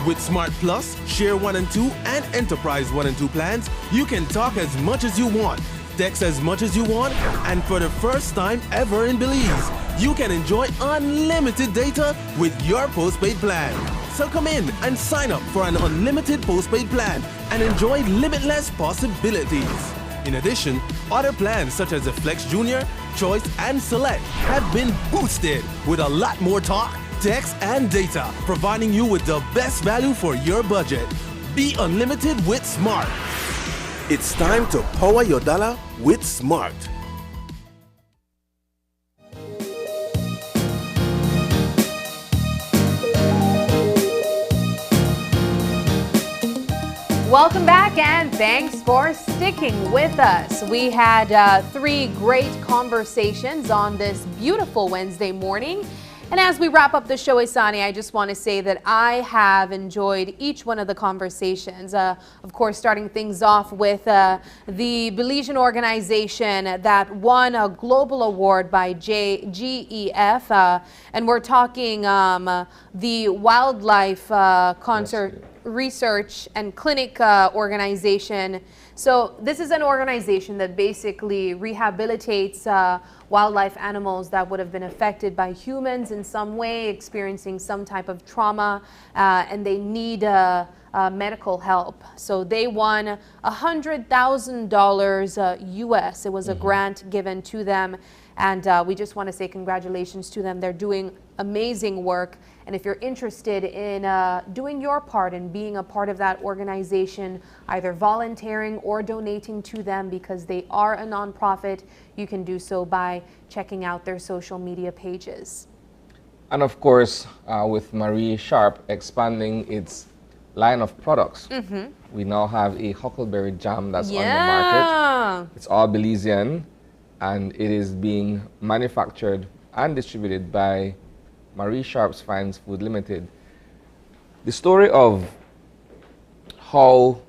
With Smart Plus, Share 1 and 2, and Enterprise 1 and 2 plans, you can talk as much as you want, text as much as you want, and for the first time ever in Belize, you can enjoy unlimited data with your postpaid plan. So come in and sign up for an unlimited postpaid plan and enjoy limitless possibilities. In addition, other plans such as the Flex Junior, Choice, and Select have been boosted with a lot more talk, text, and data, providing you with the best value for your budget. Be unlimited with Smart. It's time to power your dollar with Smart. Welcome back and thanks for sticking with us. We had 3 great conversations on this beautiful Wednesday morning. And as we wrap up the show, Isani, I just want to say that I have enjoyed each one of the conversations. Of course, starting things off with the Belizean organization that won a global award by GEF. And we're talking the Wildlife Concert Research and Clinic organization. So this is an organization that basically rehabilitates wildlife animals that would have been affected by humans in some way, experiencing some type of trauma, and they need medical help. So they won $100,000 US. It was a grant given to them, and we just want to say congratulations to them. They're doing amazing work. And if you're interested in doing your part and being a part of that organization, either volunteering or donating to them because they are a nonprofit, you can do so by checking out their social media pages. And of course, with Marie Sharp expanding its line of products, we now have a huckleberry jam that's on the market. It's all Belizean, and it is being manufactured and distributed by Marie Sharp's Fines Food Limited. The story of how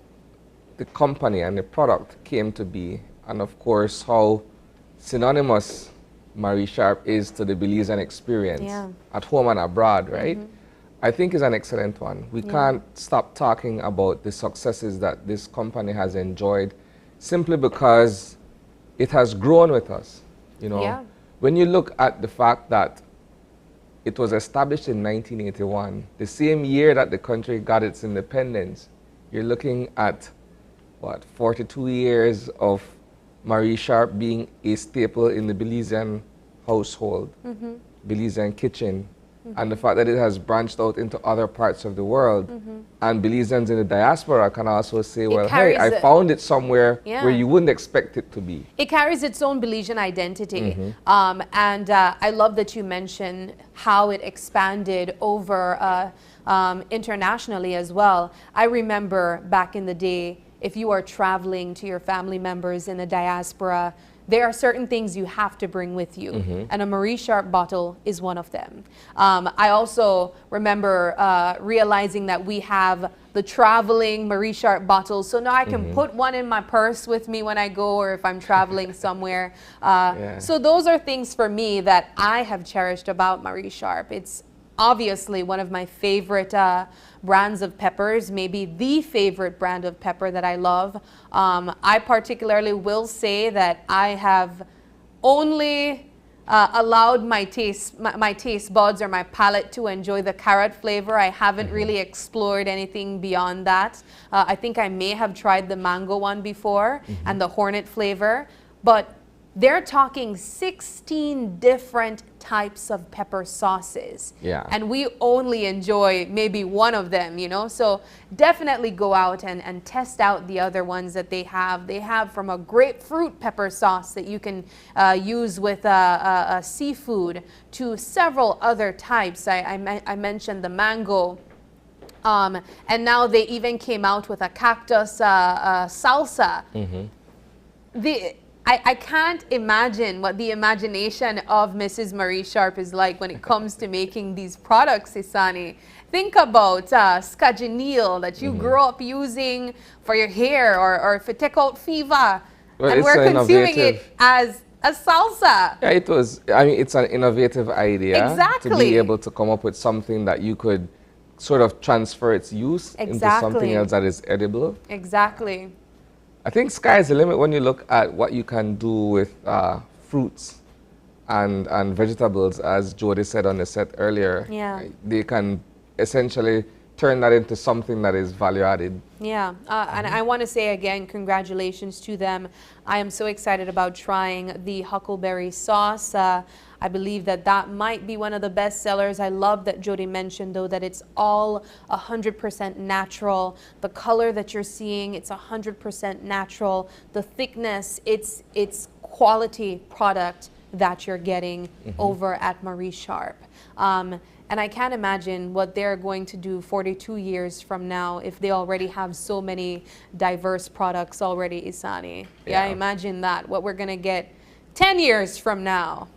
the company and the product came to be, and of course how synonymous Marie Sharp is to the Belizean experience at home and abroad, right? I think is an excellent one. We can't stop talking about the successes that this company has enjoyed simply because it has grown with us. You know, when you look at the fact that it was established in 1981, the same year that the country got its independence. You're looking at, what, 42 years of Marie Sharp being a staple in the Belizean household, Belizean kitchen. and the fact that it has branched out into other parts of the world. And Belizeans in the diaspora can also say, well, hey, I found it somewhere where you wouldn't expect it to be. It carries its own Belizean identity. And I love that you mentioned how it expanded over internationally as well. I remember back in the day, if you are traveling to your family members in the diaspora, there are certain things you have to bring with you, and a Marie Sharp bottle is one of them. I also remember realizing that we have the traveling Marie Sharp bottles, so now I can put one in my purse with me when I go, or if I'm traveling somewhere. So those are things for me that I have cherished about Marie Sharp. It's obviously one of my favorite brands of peppers, maybe the favorite brand of pepper that I love. I particularly will say that I have only allowed my taste buds or my palate to enjoy the carrot flavor. I haven't really explored anything beyond that. I think I may have tried the mango one before and the hornet flavor, but they're talking 16 different types of pepper sauces. And we only enjoy maybe one of them, you know? So definitely go out and test out the other ones that they have. They have from a grapefruit pepper sauce that you can use with seafood to several other types. I mentioned the mango. And now they even came out with a cactus salsa. I can't imagine what the imagination of Mrs. Marie Sharp is like when it comes to making these products, Isani. Think about scagenil that you grew up using for your hair or if you take out fever. Well, and we're consuming it as a salsa. Yeah, it was. I mean, it's an innovative idea. Exactly. To be able to come up with something that you could sort of transfer its use into something else that is edible. Exactly. I think sky's the limit when you look at what you can do with fruits and vegetables, as Jody said on the set earlier. They can essentially turn that into something that is value added. And I want to say again, congratulations to them. I am so excited about trying the huckleberry sauce. I believe that that might be one of the best sellers. I love that Jody mentioned, though, that it's all 100% natural. The color that you're seeing, it's 100% natural. The thickness, it's quality product that you're getting over at Marie Sharp. And I can't imagine what they're going to do 42 years from now if they already have so many diverse products already, Isani. Yeah, imagine that, what we're going to get 10 years from now.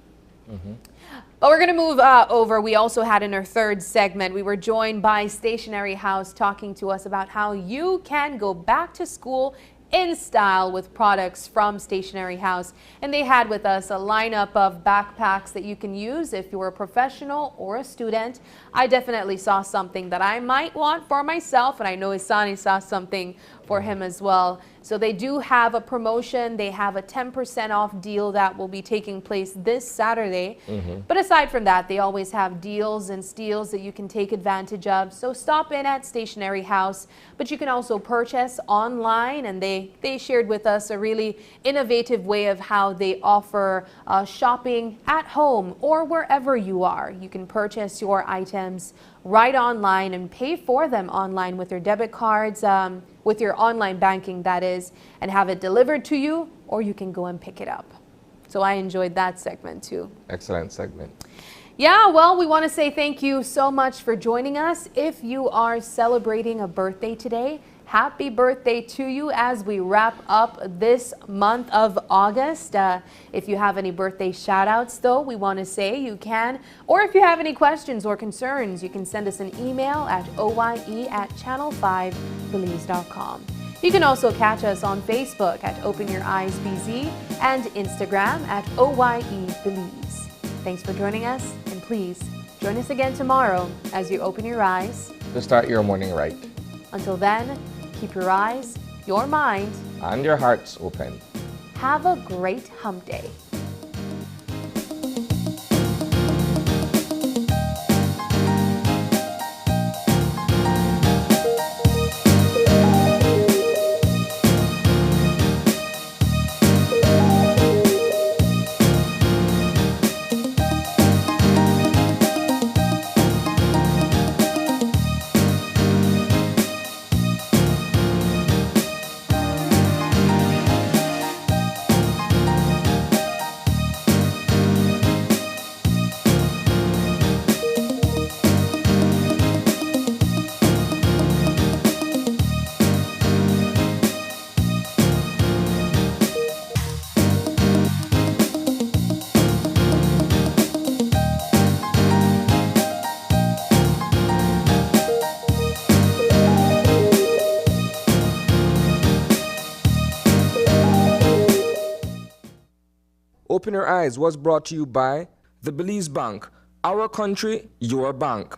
But we're going to move over. We also had in our third segment, we were joined by Stationery House talking to us about how you can go back to school in style with products from Stationery House. And they had with us a lineup of backpacks that you can use if you're a professional or a student. I definitely saw something that I might want for myself, and I know Isani saw something for him as well. So they do have a promotion. They have a 10% off deal that will be taking place this Saturday. But aside from that, they always have deals and steals that you can take advantage of. So stop in at Stationery House, but you can also purchase online, and they shared with us a really innovative way of how they offer shopping at home or wherever you are. You can purchase your items right online and pay for them online with your debit cards, with your online banking, that is, and have it delivered to you, or you can go and pick it up. So I enjoyed that segment too. Excellent segment. Yeah, well, we want to say thank you so much for joining us. If you are celebrating a birthday today, happy birthday to you as we wrap up this month of August. If you have any birthday shout outs, though, we want to say you can. Or if you have any questions or concerns, you can send us an email at oye@channel5belize.com. You can also catch us on Facebook at Open Your Eyes BZ and Instagram at OYEBelize. Thanks for joining us, and please join us again tomorrow as you open your eyes To start your morning right. Until then, keep your eyes, your mind, and your hearts open. Have a great hump day. Open Your Eyes was brought to you by the Belize Bank. Our country, your bank.